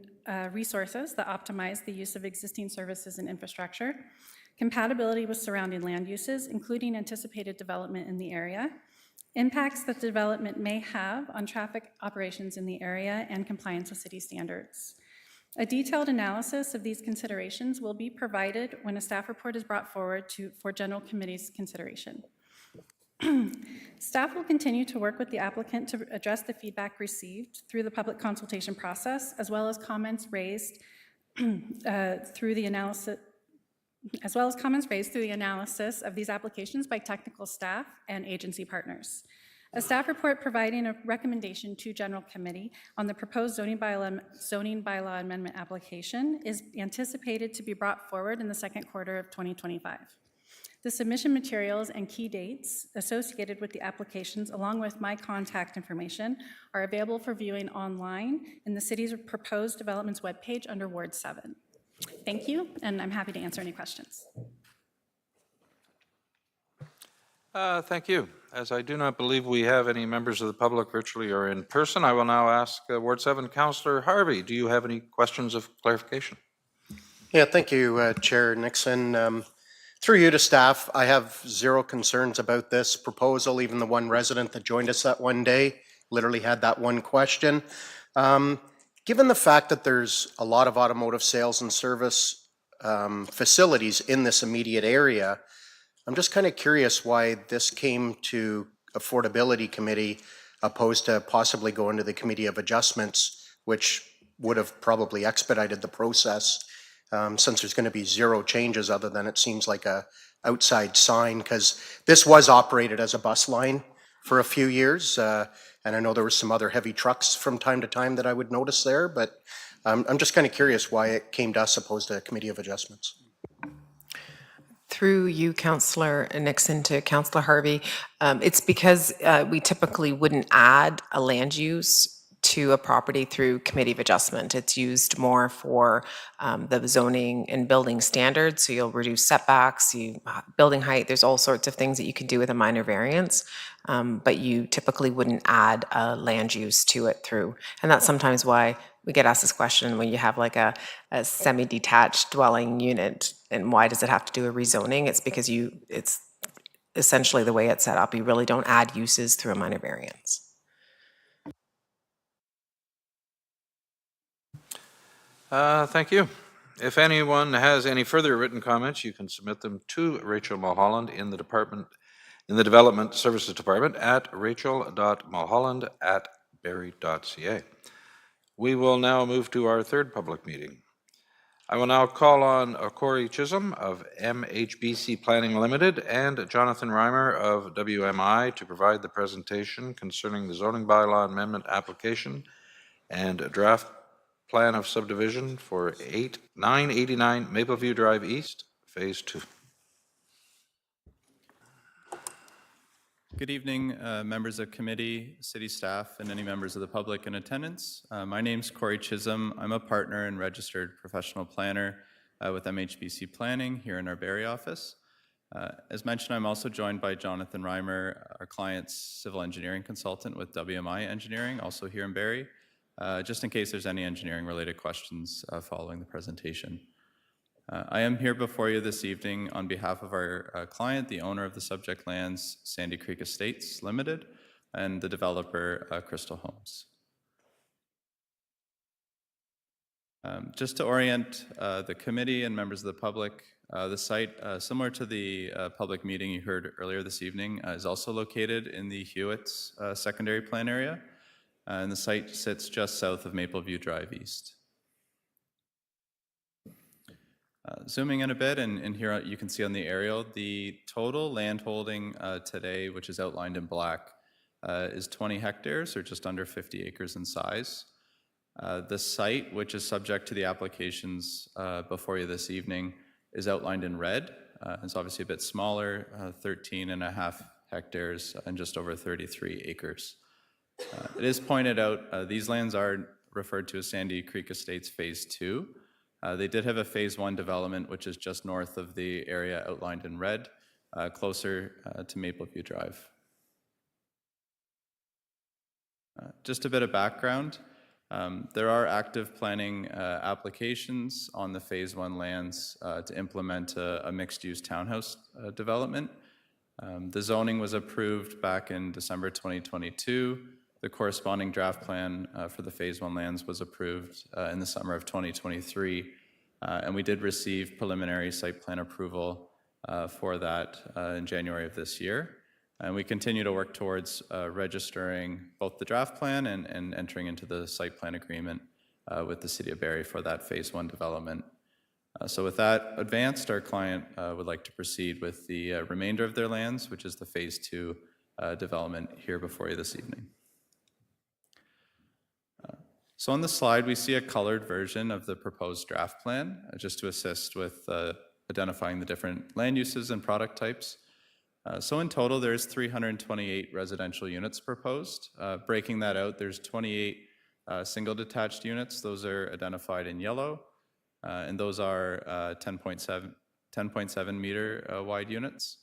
resources that optimize the use of existing services and infrastructure, compatibility with surrounding land uses, including anticipated development in the area, impacts that the development may have on traffic operations in the area, and compliance with city standards. A detailed analysis of these considerations will be provided when a staff report is brought forward for general committee's consideration. Staff will continue to work with the applicant to address the feedback received through the public consultation process, as well as comments raised through the analysis of these applications by technical staff and agency partners. A staff report providing a recommendation to General Committee on the proposed zoning bylaw amendment application is anticipated to be brought forward in the second quarter of 2025. The submission materials and key dates associated with the applications, along with my contact information, are available for viewing online in the city's proposed developments webpage under Ward 7. Thank you, and I'm happy to answer any questions. Thank you. As I do not believe we have any members of the public virtually or in person, I will now ask Ward 7 Councillor Harvey, do you have any questions of clarification? Yeah, thank you, Chair Nixon. Through you to staff, I have zero concerns about this proposal. Even the one resident that joined us that one day literally had that one question. Given the fact that there's a lot of automotive sales and service facilities in this immediate area, I'm just kind of curious why this came to Affordability Committee opposed to possibly going to the Committee of Adjustments, which would have probably expedited the process since there's going to be zero changes other than it seems like a outside sign, because this was operated as a bus line for a few years. And I know there were some other heavy trucks from time to time that I would notice there, but I'm just kind of curious why it came to us opposed to a Committee of Adjustments. Through you, Councillor Nixon, to Councillor Harvey, it's because we typically wouldn't add a land use to a property through Committee of Adjustment. It's used more for the zoning and building standards, so you'll reduce setbacks, building height, there's all sorts of things that you can do with a minor variance, but you typically wouldn't add a land use to it through. And that's sometimes why we get asked this question when you have like a semi-detached dwelling unit, and why does it have to do a rezoning? It's because it's essentially the way it's set up. You really don't add uses through a minor variance. Thank you. If anyone has any further written comments, you can submit them to Rachel Mulholland in the Development Services Department at rachel.mulholland@barrie.ca. We will now move to our third public meeting. I will now call on Corey Chisholm of MHBC Planning Limited and Jonathan Reimer of WMI to provide the presentation concerning the zoning bylaw amendment application and a draft plan of subdivision for 989 Mapleview Drive East, Phase 2. Good evening, members of committee, city staff, and any members of the public in attendance. My name's Corey Chisholm. I'm a partner and registered professional planner with MHBC Planning here in our Barrie office. As mentioned, I'm also joined by Jonathan Reimer, our client's civil engineering consultant with WMI Engineering, also here in Barrie, just in case there's any engineering related questions following the presentation. I am here before you this evening on behalf of our client, the owner of the subject lands, Sandy Creek Estates Limited, and the developer, Crystal Homes. Just to orient the committee and members of the public, the site, similar to the public meeting you heard earlier this evening, is also located in the Hewitt's secondary plan area, and the site sits just south of Mapleview Drive East. Zooming in a bit, and here you can see on the aerial, the total land holding today, which is outlined in black, is 20 hectares, or just under 50 acres in size. The site, which is subject to the applications before you this evening, is outlined in red. It's obviously a bit smaller, 13.5 hectares and just over 33 acres. It is pointed out these lands are referred to as Sandy Creek Estates Phase 2. They did have a Phase 1 development, which is just north of the area outlined in red, closer to Mapleview Drive. Just a bit of background. There are active planning applications on the Phase 1 lands to implement a mixed-use townhouse development. The zoning was approved back in December 2022. The corresponding draft plan for the Phase 1 lands was approved in the summer of 2023, and we did receive preliminary site plan approval for that in January of this year. And we continue to work towards registering both the draft plan and entering into the site plan agreement with the City of Barrie for that Phase 1 development. So with that advanced, our client would like to proceed with the remainder of their lands, which is the Phase 2 development here before you this evening. So on the slide, we see a colored version of the proposed draft plan, just to assist with identifying the different land uses and product types. So in total, there's 328 residential units proposed. Breaking that out, there's 28 single detached units. Those are identified in yellow, and those are 10.7 meter wide units.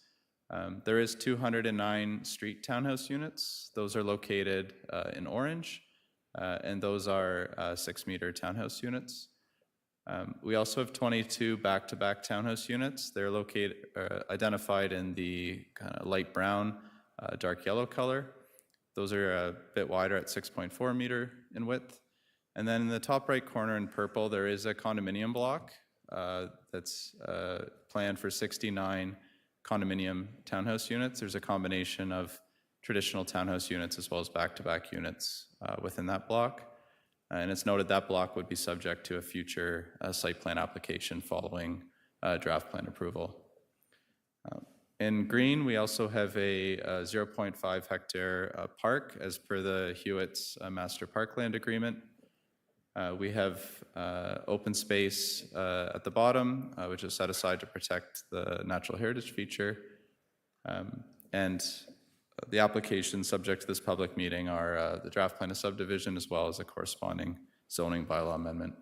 There is 209 street townhouse units. Those are located in orange, and those are 6 meter townhouse units. We also have 22 back-to-back townhouse units. They're located, identified in the kind of light brown, dark yellow color. Those are a bit wider at 6.4 meter in width. And then in the top right corner in purple, there is a condominium block that's planned for 69 condominium townhouse units. There's a combination of traditional townhouse units as well as back-to-back units within that block. And it's noted that block would be subject to a future site plan application following draft plan approval. In green, we also have a 0.5 hectare park as per the Hewitt's master parkland agreement. We have open space at the bottom, which is set aside to protect the natural heritage feature. And the applications subject to this public meeting are the draft plan of subdivision as well as a corresponding zoning bylaw amendment.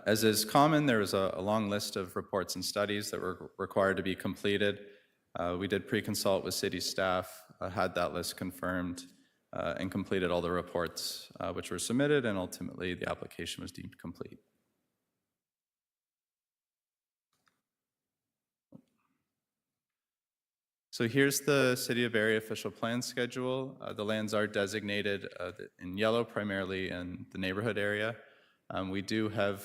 As is common, there was a long list of reports and studies that were required to be completed. We did pre-consult with city staff, had that list confirmed, and completed all the reports which were submitted, and ultimately the application was deemed complete. So here's the City of Barrie official plan schedule. The lands are designated in yellow, primarily in the neighborhood area. We do have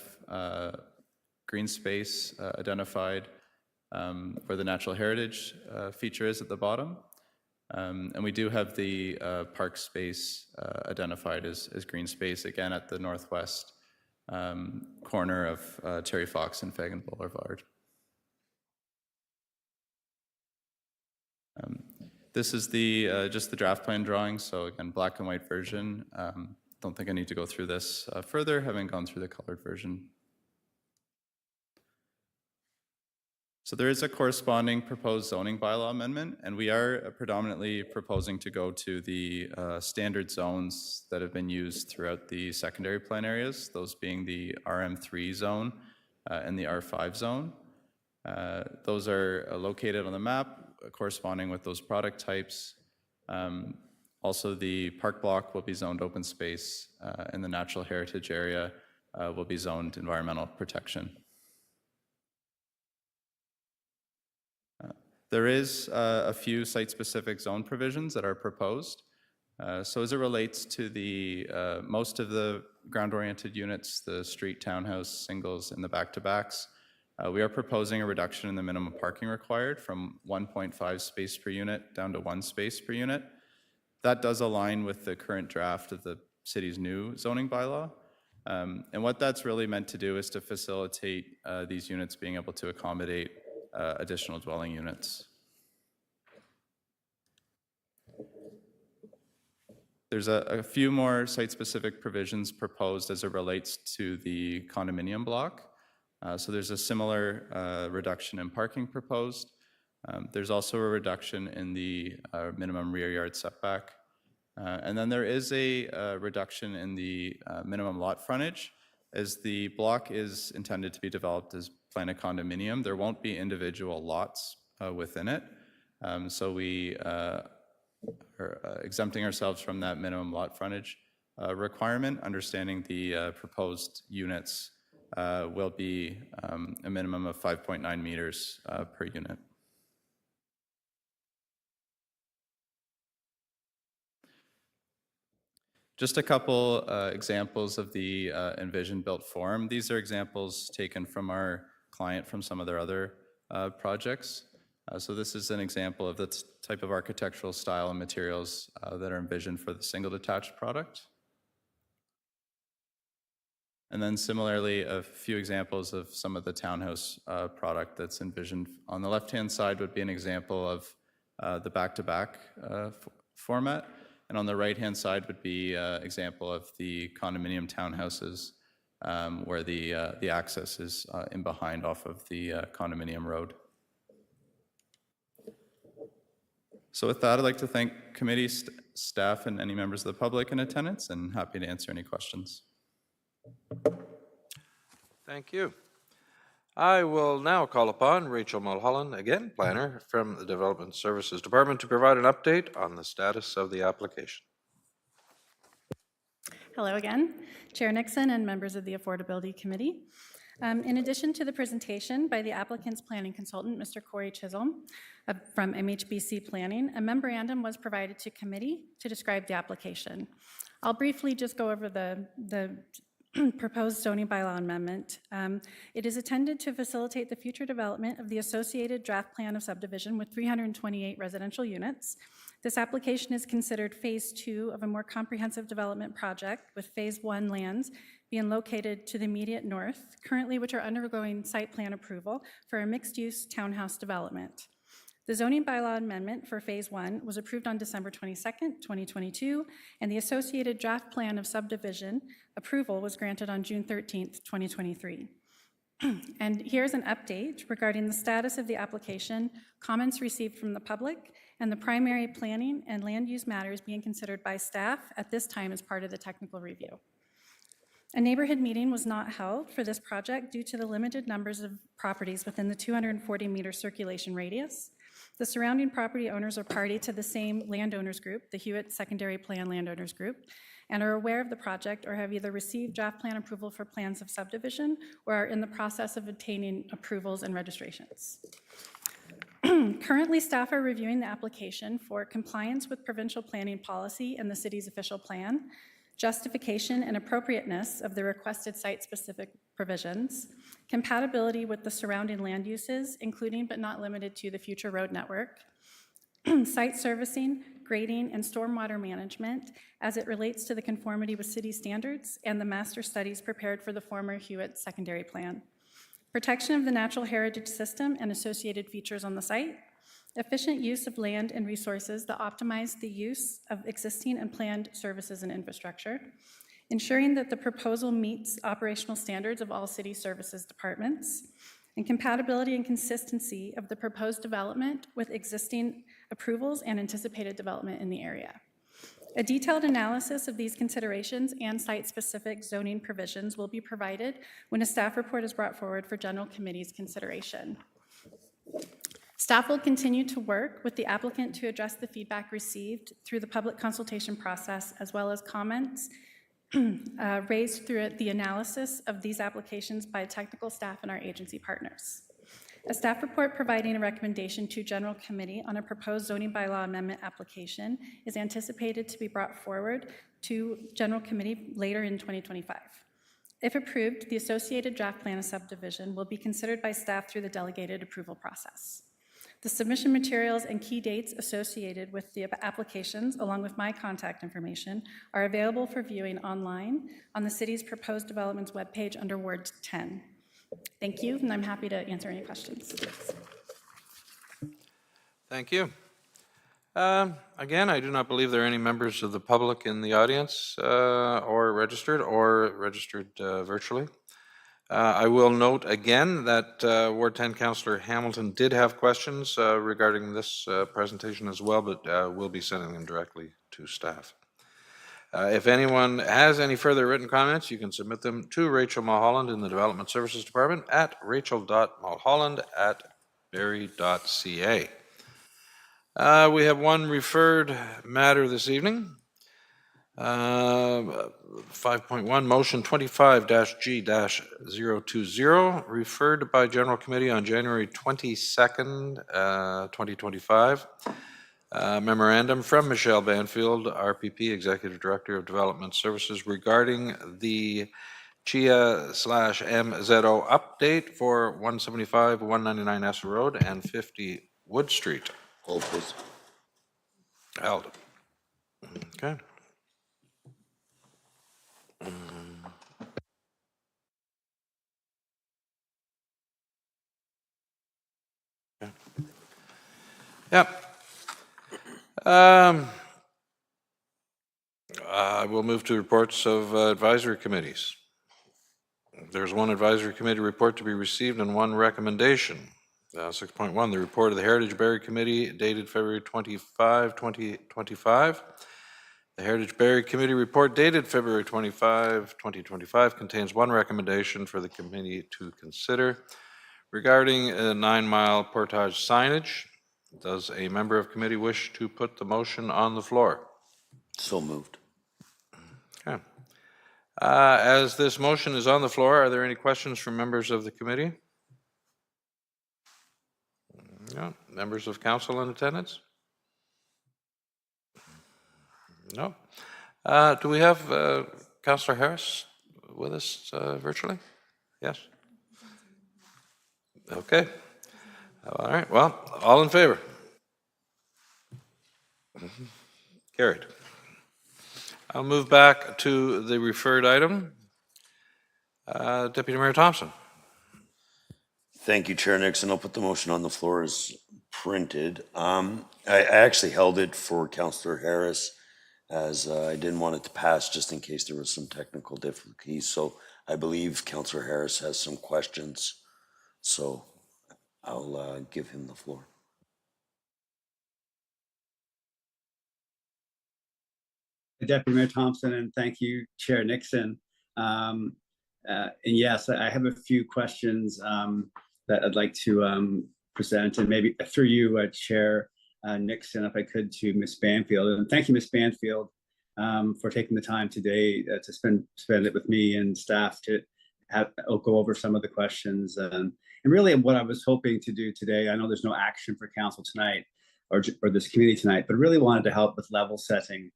green space identified where the natural heritage feature is at the bottom. And we do have the park space identified as green space, again at the northwest corner of Terry Fox and Fagan Boulevard. This is the just the draft plan drawing, so again, black and white version. Don't think I need to go through this further, having gone through the colored version. So there is a corresponding proposed zoning bylaw amendment, and we are predominantly proposing to go to the standard zones that have been used throughout the secondary plan areas, those being the RM3 zone and the R5 zone. Those are located on the map, corresponding with those product types. Also, the park block will be zoned open space, and the natural heritage area will be zoned environmental protection. There is a few site-specific zone provisions that are proposed. So as it relates to the most of the ground-oriented units, the street townhouse singles and the back-to-backs, we are proposing a reduction in the minimum parking required from 1.5 space per unit down to 1 space per unit. That does align with the current draft of the city's new zoning bylaw. And what that's really meant to do is to facilitate these units being able to accommodate additional dwelling units. There's a few more site-specific provisions proposed as it relates to the condominium block. So there's a similar reduction in parking proposed. There's also a reduction in the minimum rear yard setback. And then there is a reduction in the minimum lot frontage. As the block is intended to be developed as planned condominium, there won't be individual lots within it. So we are exempting ourselves from that minimum lot frontage requirement, understanding the proposed units will be a minimum of 5.9 meters per unit. Just a couple examples of the envisioned built form. These are examples taken from our client from some of their other projects. So this is an example of the type of architectural style and materials that are envisioned for the single detached product. And then similarly, a few examples of some of the townhouse product that's envisioned. On the left-hand side would be an example of the back-to-back format. And on the right-hand side would be an example of the condominium townhouses where the access is in behind off of the condominium road. So with that, I'd like to thank committee staff and any members of the public in attendance, and happy to answer any questions. Thank you. I will now call upon Rachel Mulholland, again, planner from the Development Services Department, to provide an update on the status of the application. Hello again, Chair Nixon and members of the Affordability Committee. In addition to the presentation by the applicant's planning consultant, Mr. Corey Chisholm from MHBC Planning, a memorandum was provided to committee to describe the application. I'll briefly just go over the proposed zoning bylaw amendment. It is intended to facilitate the future development of the associated draft plan of subdivision with 328 residential units. This application is considered phase 2 of a more comprehensive development project, with phase 1 lands being located to the immediate north, currently which are undergoing site plan approval for a mixed-use townhouse development. The zoning bylaw amendment for phase 1 was approved on December 22nd, 2022, and the associated draft plan of subdivision approval was granted on June 13th, 2023. And here's an update regarding the status of the application, comments received from the public, and the primary planning and land use matters being considered by staff at this time as part of the technical review. A neighborhood meeting was not held for this project due to the limited numbers of properties within the 240-meter circulation radius. The surrounding property owners are party to the same landowners group, the Hewitt Secondary Plan Landowners Group, and are aware of the project or have either received draft plan approval for plans of subdivision or are in the process of obtaining approvals and registrations. Currently, staff are reviewing the application for compliance with provincial planning policy and the city's official plan, justification and appropriateness of the requested site-specific provisions, compatibility with the surrounding land uses, including but not limited to the future road network, site servicing, grading, and stormwater management as it relates to the conformity with city standards and the master studies prepared for the former Hewitt Secondary Plan, protection of the natural heritage system and associated features on the site, efficient use of land and resources that optimize the use of existing and planned services and infrastructure, ensuring that the proposal meets operational standards of all city services departments, and compatibility and consistency of the proposed development with existing approvals and anticipated development in the area. A detailed analysis of these considerations and site-specific zoning provisions will be provided when a staff report is brought forward for general committee's consideration. Staff will continue to work with the applicant to address the feedback received through the public consultation process, as well as comments raised through the analysis of these applications by technical staff and our agency partners. A staff report providing a recommendation to General Committee on a proposed zoning bylaw amendment application is anticipated to be brought forward to General Committee later in 2025. If approved, the associated draft plan of subdivision will be considered by staff through the delegated approval process. The submission materials and key dates associated with the applications, along with my contact information, are available for viewing online on the city's proposed developments webpage under Ward 10. Thank you, and I'm happy to answer any questions. Thank you. Again, I do not believe there are any members of the public in the audience or registered virtually. I will note again that Ward 10 Councillor Hamilton did have questions regarding this presentation as well, but we'll be sending them directly to staff. If anyone has any further written comments, you can submit them to Rachel Mulholland in the Development Services Department at rachel.mulholland@barrie.ca. We have one referred matter this evening. 5.1, motion 25-G-020, referred by General Committee on January 22nd, 2025. Memorandum from Michelle Banfield, RPP, Executive Director of Development Services, regarding the CHIA/MZO update for 175 199 S Road and 50 Wood Street. Hold, please. Held. Okay. Yep. I will move to reports of advisory committees. There's one advisory committee report to be received and one recommendation. 6.1, the report of the Heritage Barrie Committee dated February 25, 2025. The Heritage Barrie Committee report dated February 25, 2025 contains one recommendation for the committee to consider regarding a 9-mile portage signage. Does a member of committee wish to put the motion on the floor? So moved. Okay. As this motion is on the floor, are there any questions from members of the committee? No. Members of council in attendance? No. Do we have Councillor Harris with us virtually? Yes. Okay. All right. Well, all in favor? Carried. I'll move back to the referred item. Deputy Mayor Thompson. Thank you, Chair Nixon. I'll put the motion on the floor as printed. I actually held it for Councillor Harris as I didn't want it to pass just in case there was some technical difficulties. So I believe Councillor Harris has some questions. So I'll give him the floor. Deputy Mayor Thompson, and thank you, Chair Nixon. And yes, I have a few questions that I'd like to present, and maybe through you, Chair Nixon, if I could, to Ms. Banfield. And thank you, Ms. Banfield, for taking the time today to spend it with me and staff to go over some of the questions. And really what I was hoping to do today, I know there's no action for council tonight or this committee tonight, but really wanted to help with level setting.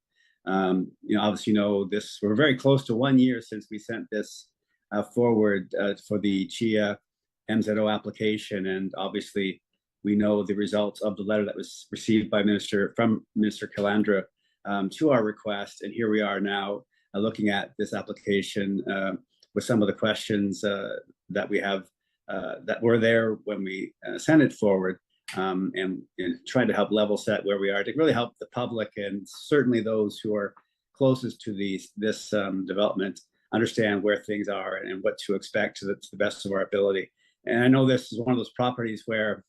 Obviously, this, we're very close to 1 year since we sent this forward for the CHIA MZO application. And obviously, we know the results of the letter that was received by Minister Calandra to our request. And here we are now looking at this application with some of the questions that we have that were there when we sent it forward. And trying to help level set where we are to really help the public and certainly those who are closest to this development understand where things are and what to expect to the best of our ability. And I know this is one of those properties where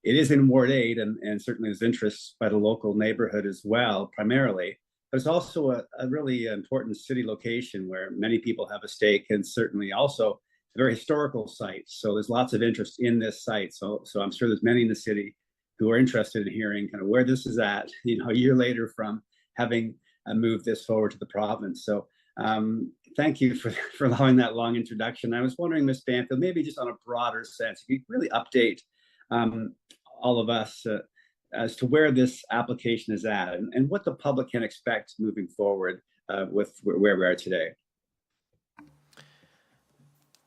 it is in Ward 8 and certainly there's interest by the local neighborhood as well, primarily, but it's also a really important city location where many people have a stake and certainly also a very historical site. So there's lots of interest in this site. So I'm sure there's many in the city who are interested in hearing kind of where this is at, a year later from having moved this forward to the province. So thank you for allowing that long introduction. I was wondering, Ms. Banfield, maybe just on a broader sense, if you could really update all of us as to where this application is at and what the public can expect moving forward with where we are today.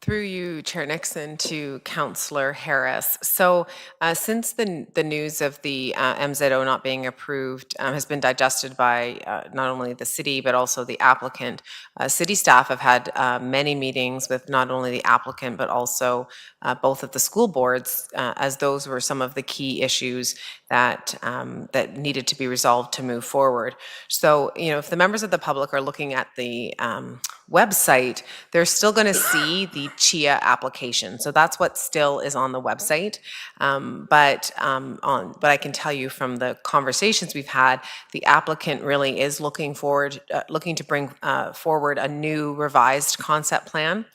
Through you, Chair Nixon, to Councillor Harris. So since the news of the MZO not being approved has been digested by not only the city but also the applicant, city staff have had many meetings with not only the applicant but also both of the school boards, as those were some of the key issues that that needed to be resolved to move forward. So, you know, if the members of the public are looking at the website, they're still going to see the CHIA application. So that's what still is on the website. But I can tell you from the conversations we've had, the applicant really is looking to bring forward a new revised concept plan.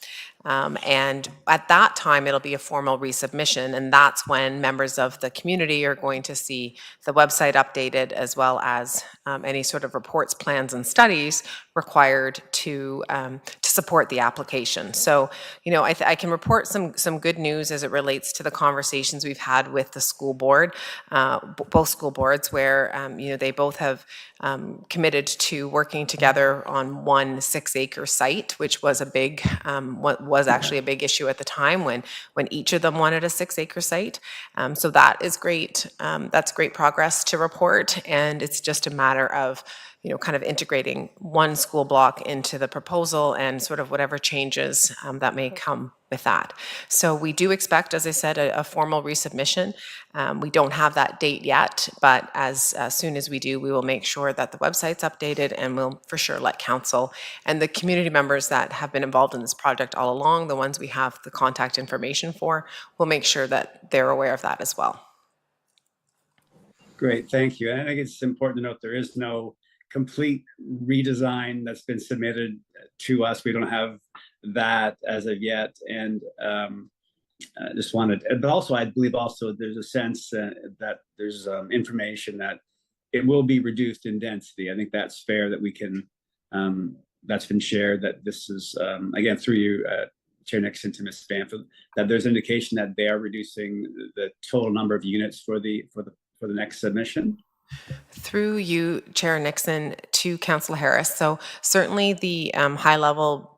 And at that time, it'll be a formal resubmission, and that's when members of the community are going to see the website updated, as well as any sort of reports, plans, and studies required to support the application. So, you know, I can report some good news as it relates to the conversations we've had with the school board, both school boards, where you know, they both have committed to working together on one 6-acre site, which was a big was actually a big issue at the time when each of them wanted a 6-acre site. So that is great. That's great progress to report, and it's just a matter of, you know, kind of integrating one school block into the proposal and sort of whatever changes that may come with that. So we do expect, as I said, a formal resubmission. We don't have that date yet, but as soon as we do, we will make sure that the website's updated, and we'll for sure let council and the community members that have been involved in this project all along, the ones we have the contact information for, we'll make sure that they're aware of that as well. Great, thank you. And I think it's important to note there is no complete redesign that's been submitted to us. We don't have that as of yet, and just wanted, but also I believe also there's a sense that there's information that it will be reduced in density. I think that's fair, that we can, that's been shared, that this is, again, through you, Chair Nixon, to Ms. Banfield, that there's indication that they are reducing the total number of units for the next submission. Through you, Chair Nixon, to Councillor Harris. So certainly the high-level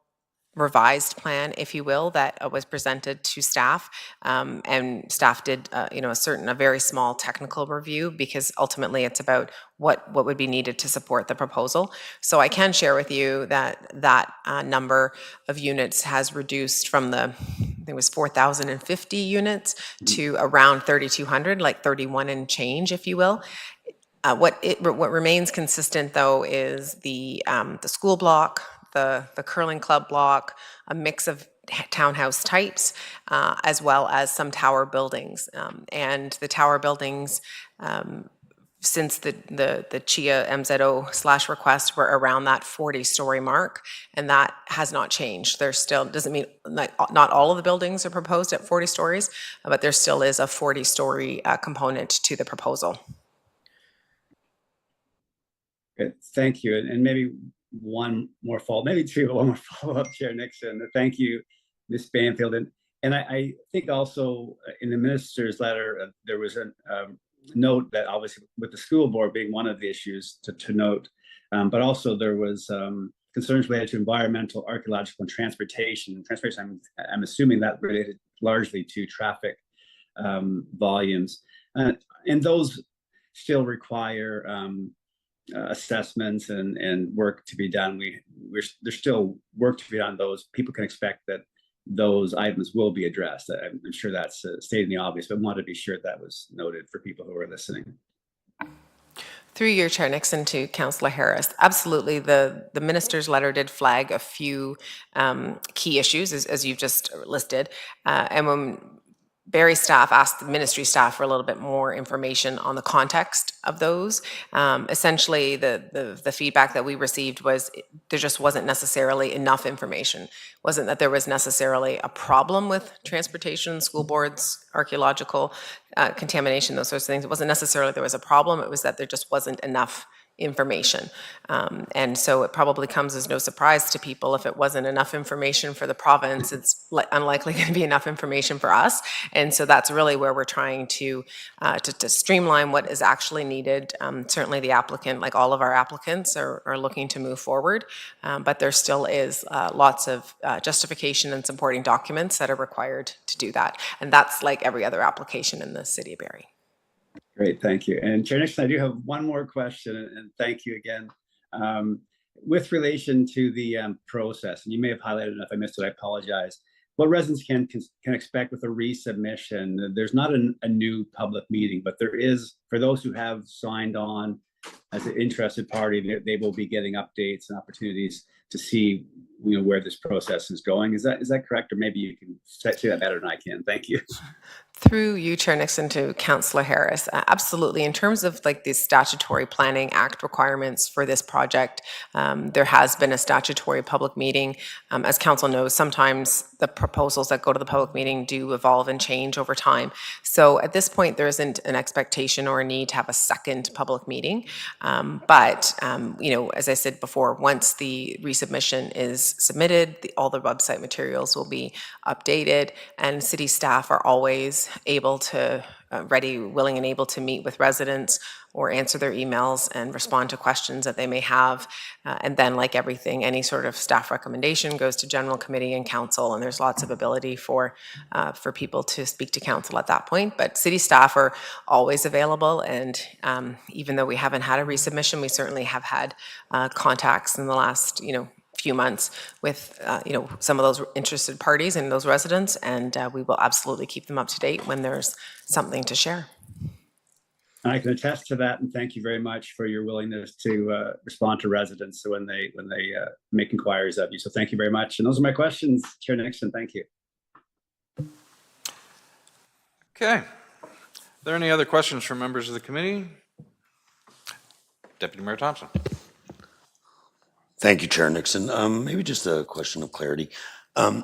revised plan, if you will, that was presented to staff, and staff did, you know, a very small technical review, because ultimately it's about what would be needed to support the proposal. So I can share with you that number of units has reduced from I think it was 4,050 units to around 3,200, like 31 and change, if you will. What remains consistent, though, is the school block, the curling club block, a mix of townhouse types, as well as some tower buildings. And the tower buildings, since the CHIA MZO / request, were around that 40-story mark, and that has not changed. There still doesn't mean not all of the buildings are proposed at 40 stories, but there still is a 40-story component to the proposal. Good, thank you. And maybe one more follow-up, Chair Nixon. Thank you, Ms. Banfield. And I think also in the minister's letter, there was a note that obviously with the school board being one of the issues to note, but also there was concerns related to environmental, archaeological, and transportation. I'm assuming that related largely to traffic volumes. And those still require assessments and work to be done. There's still work to be done. Those people can expect that those items will be addressed. I'm sure that's stating the obvious, but I wanted to be sure that was noted for people who are listening. Through your Chair Nixon, to Councillor Harris, absolutely. The minister's letter did flag a few key issues, as you've just listed, and when Barrie staff asked the ministry staff for a little bit more information on the context of those. Essentially, the feedback that we received was there just wasn't necessarily enough information. It wasn't that there was necessarily a problem with transportation, school boards, archaeological contamination, those sorts of things. It wasn't necessarily there was a problem. It was that there just wasn't enough information. And so it probably comes as no surprise to people if it wasn't enough information for the province, it's unlikely going to be enough information for us. And so that's really where we're trying to streamline what is actually needed. Certainly the applicant, like all of our applicants, are looking to move forward, but there still is lots of justification and supporting documents that are required to do that. And that's like every other application in the City of Barrie. Great, thank you. And Chair Nixon, I do have one more question, and thank you again. With relation to the process, and you may have highlighted it, if I missed it, I apologize. What residents can expect with a resubmission, there's not a new public meeting, but there is, for those who have signed on as an interested party, they will be getting updates and opportunities to see where this process is going. Is that correct? Or maybe you can say that better than I can. Thank you. Through you, Chair Nixon, to Councillor Harris, absolutely. In terms of like the Statutory Planning Act requirements for this project, there has been a statutory public meeting. As Council knows, sometimes the proposals that go to the public meeting do evolve and change over time. So at this point, there isn't an expectation or a need to have a second public meeting. But as I said before, once the resubmission is submitted, all the website materials will be updated, and city staff are always able to, ready, willing, and able to meet with residents or answer their emails and respond to questions that they may have. And then, like everything, any sort of staff recommendation goes to General Committee and Council, and there's lots of ability for people to speak to Council at that point. But city staff are always available, and even though we haven't had a resubmission, we certainly have had contacts in the last, few months with some of those interested parties and those residents, and we will absolutely keep them up to date when there's something to share. I can attest to that, and thank you very much for your willingness to respond to residents when they make inquiries of you. So thank you very much. And those are my questions, Chair Nixon. Thank you. Okay. Are there any other questions from members of the committee? Deputy Mayor Thompson. Thank you, Chair Nixon. Maybe just a question of clarity.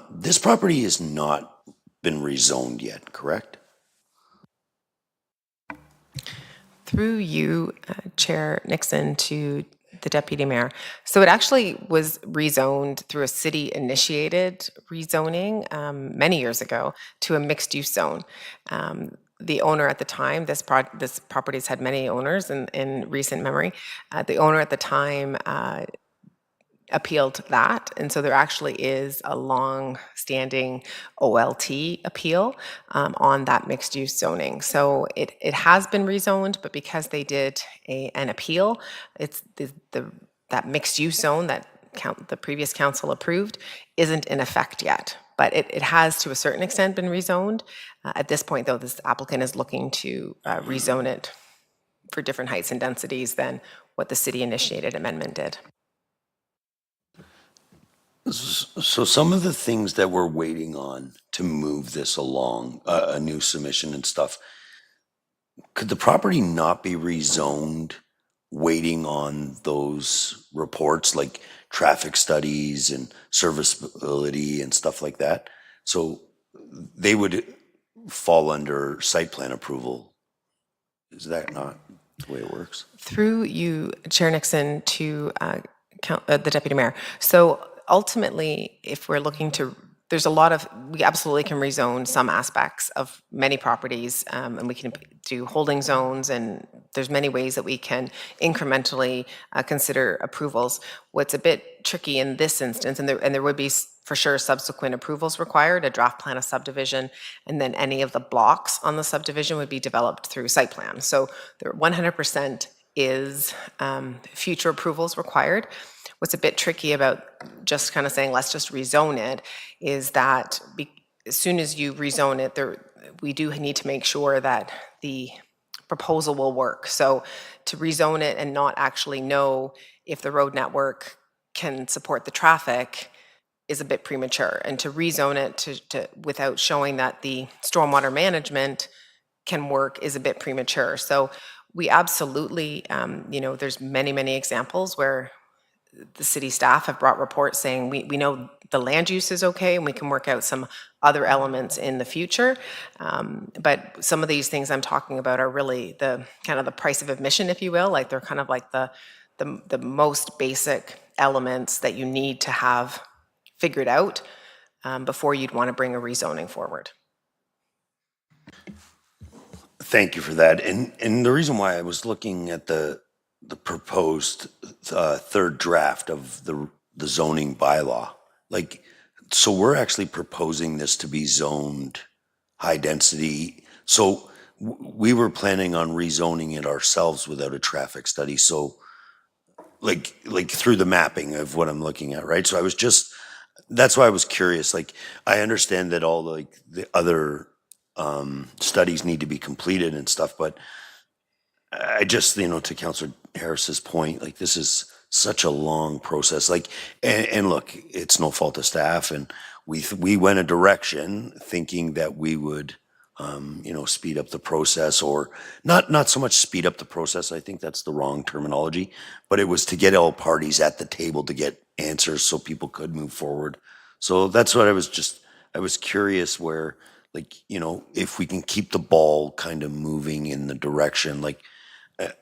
This property has not been rezoned yet, correct? Through you, Chair Nixon, to the Deputy Mayor. So it actually was rezoned through a city-initiated rezoning many years ago to a mixed-use zone. The owner at the time, this property's had many owners in recent memory. The owner at the time appealed that, and so there actually is a long-standing OLT appeal on that mixed-use zoning. So it has been rezoned, but because they did an appeal, it's that mixed-use zone that the previous council approved isn't in effect yet. But it has, to a certain extent, been rezoned. At this point, though, this applicant is looking to rezone it for different heights and densities than what the city-initiated amendment did. So some of the things that we're waiting on to move this along, a new submission and stuff, could the property not be rezoned waiting on those reports like traffic studies and serviceability and stuff like that? So they would fall under site plan approval. Is that not the way it works? Through you, Chair Nixon, to the Deputy Mayor. So ultimately, if we're looking to, we absolutely can rezone some aspects of many properties, and we can do holding zones, and there's many ways that we can incrementally consider approvals. What's a bit tricky in this instance, and there would be for sure subsequent approvals required, a draft plan of subdivision, and then any of the blocks on the subdivision would be developed through site plan. So there 100% is future approvals required. What's a bit tricky about just kind of saying, let's just rezone it, is that as soon as you rezone it, we do need to make sure that the proposal will work. So to rezone it and not actually know if the road network can support the traffic is a bit premature. And to rezone it without showing that the stormwater management can work is a bit premature. So we absolutely, there's many examples where the city staff have brought reports saying we know the land use is okay and we can work out some other elements in the future. But some of these things I'm talking about are really the kind of the price of admission, if you will. Like they're kind of like the the most basic elements that you need to have figured out before you'd want to bring a rezoning forward. Thank you for that. And the reason why I was looking at the proposed third draft of the zoning bylaw, like, so we're actually proposing this to be zoned high density. So we were planning on rezoning it ourselves without a traffic study. So like through the mapping of what I'm looking at, right? So I was just, that's why I was curious. Like, I understand that all the other studies need to be completed and stuff, but I just, to Councillor Harris's point, like, this is such a long process. Like, and look, it's no fault of staff, and we went a direction thinking that we would, speed up the process, or not so much speed up the process. I think that's the wrong terminology, but it was to get all parties at the table to get answers so people could move forward. So that's what I was curious where, like, if we can keep the ball kind of moving in the direction, like,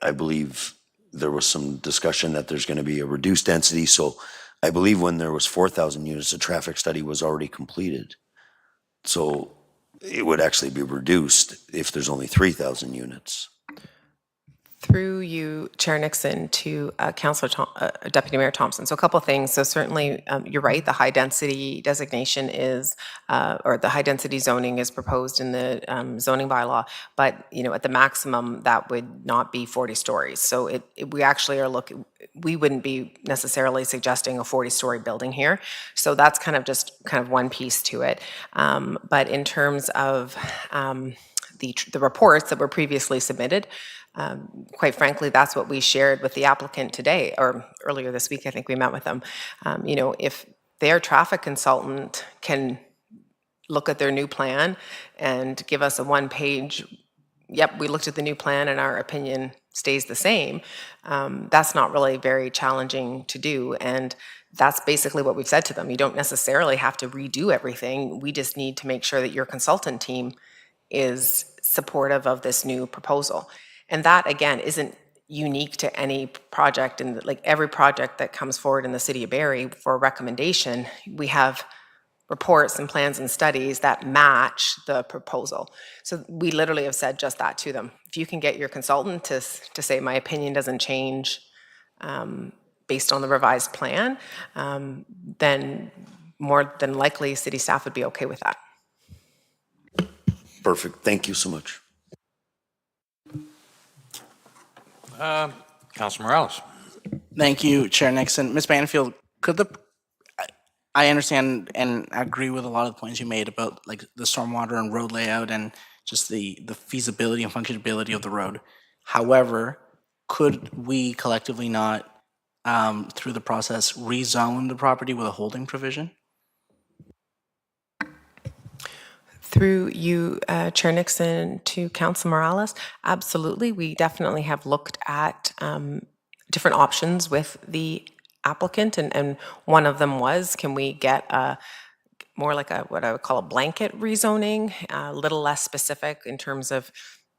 I believe there was some discussion that there's going to be a reduced density. So I believe when there was 4,000 units, the traffic study was already completed. So it would actually be reduced if there's only 3,000 units. Through you, Chair Nixon, to Deputy Mayor Thompson. So a couple of things. So certainly, you're right, the high density designation is, or the high density zoning is proposed in the zoning bylaw, but at the maximum, that would not be 40 stories. So we actually are we wouldn't be necessarily suggesting a 40-story building here. So that's kind of one piece to it. But in terms of the reports that were previously submitted, quite frankly, that's what we shared with the applicant today, or earlier this week, I think we met with them. If their traffic consultant can look at their new plan and give us a one-page, yep, we looked at the new plan and our opinion stays the same, that's not really very challenging to do. And that's basically what we've said to them. You don't necessarily have to redo everything. We just need to make sure that your consultant team is supportive of this new proposal. And that, again, isn't unique to any project. And like every project that comes forward in the City of Barrie for a recommendation, we have reports and plans and studies that match the proposal. So we literally have said just that to them. If you can get your consultant to say, my opinion doesn't change based on the revised plan, then more than likely city staff would be okay with that. Perfect. Thank you so much. Councilor Morales. Thank you, Chair Nixon. Ms. Banfield, I understand and agree with a lot of the points you made about like the stormwater and road layout and just the feasibility and functionality of the road. However, could we collectively not, through the process, rezone the property with a holding provision? Through you, Chair Nixon, to Council Morales, absolutely. We definitely have looked at different options with the applicant, and one of them was, can we get more like what I would call a blanket rezoning, a little less specific in terms of,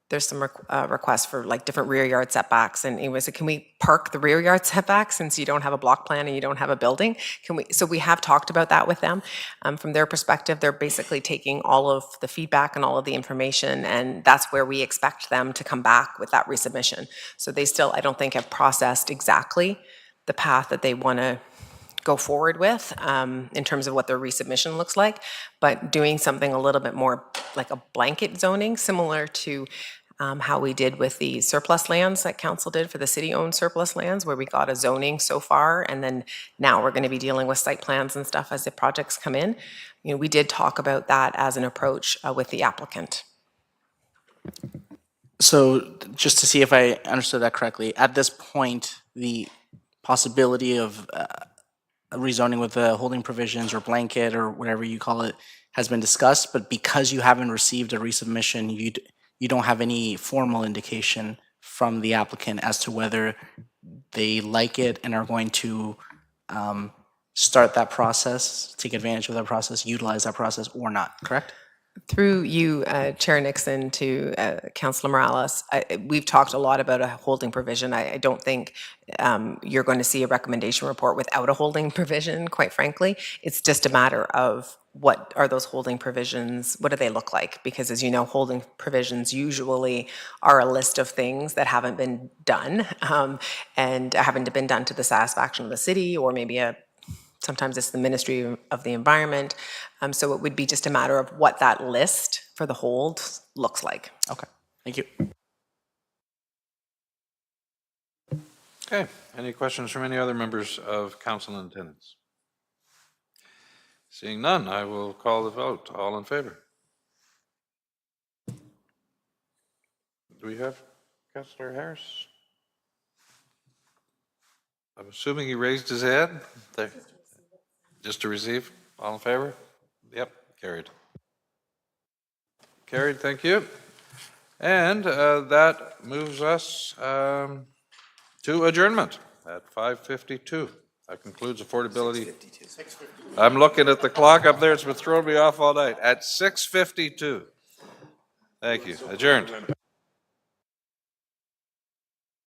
there's some requests for like different rear yard setbacks, and it was, can we park the rear yard setback since you don't have a block plan and you don't have a building? So we have talked about that with them. From their perspective, they're basically taking all of the feedback and all of the information, and that's where we expect them to come back with that resubmission. So they still, I don't think, have processed exactly the path that they want to go forward with in terms of what their resubmission looks like, but doing something a little bit more like a blanket zoning, similar to how we did with the surplus lands that council did for the city-owned surplus lands, where we got a zoning so far, and then now we're going to be dealing with site plans and stuff as the projects come in. We did talk about that as an approach with the applicant. So just to see if I understood that correctly, at this point, the possibility of rezoning with the holding provisions or blanket or whatever you call it has been discussed, but because you haven't received a resubmission, you don't have any formal indication from the applicant as to whether they like it and are going to start that process, take advantage of that process, utilize that process or not, correct? Through you, Chair Nixon, to Councillor Morales, we've talked a lot about a holding provision. I don't think you're going to see a recommendation report without a holding provision, quite frankly. It's just a matter of what are those holding provisions, what do they look like? Because as you know, holding provisions usually are a list of things that haven't been done and haven't been done to the satisfaction of the city, or maybe sometimes it's the Ministry of the Environment. So it would be just a matter of what that list for the hold looks like. Okay, thank you. Okay, any questions from any other members of council in attendance? Seeing none, I will call the vote. All in favor? Do we have Councillor Harris? I'm assuming he raised his hand. There. Just to receive. All in favor? Yep, carried. Carried, thank you. And that moves us to adjournment at 5:52. That concludes affordability. I'm looking at the clock up there. It's been throwing me off all night. At 6:52. Thank you. Adjourned.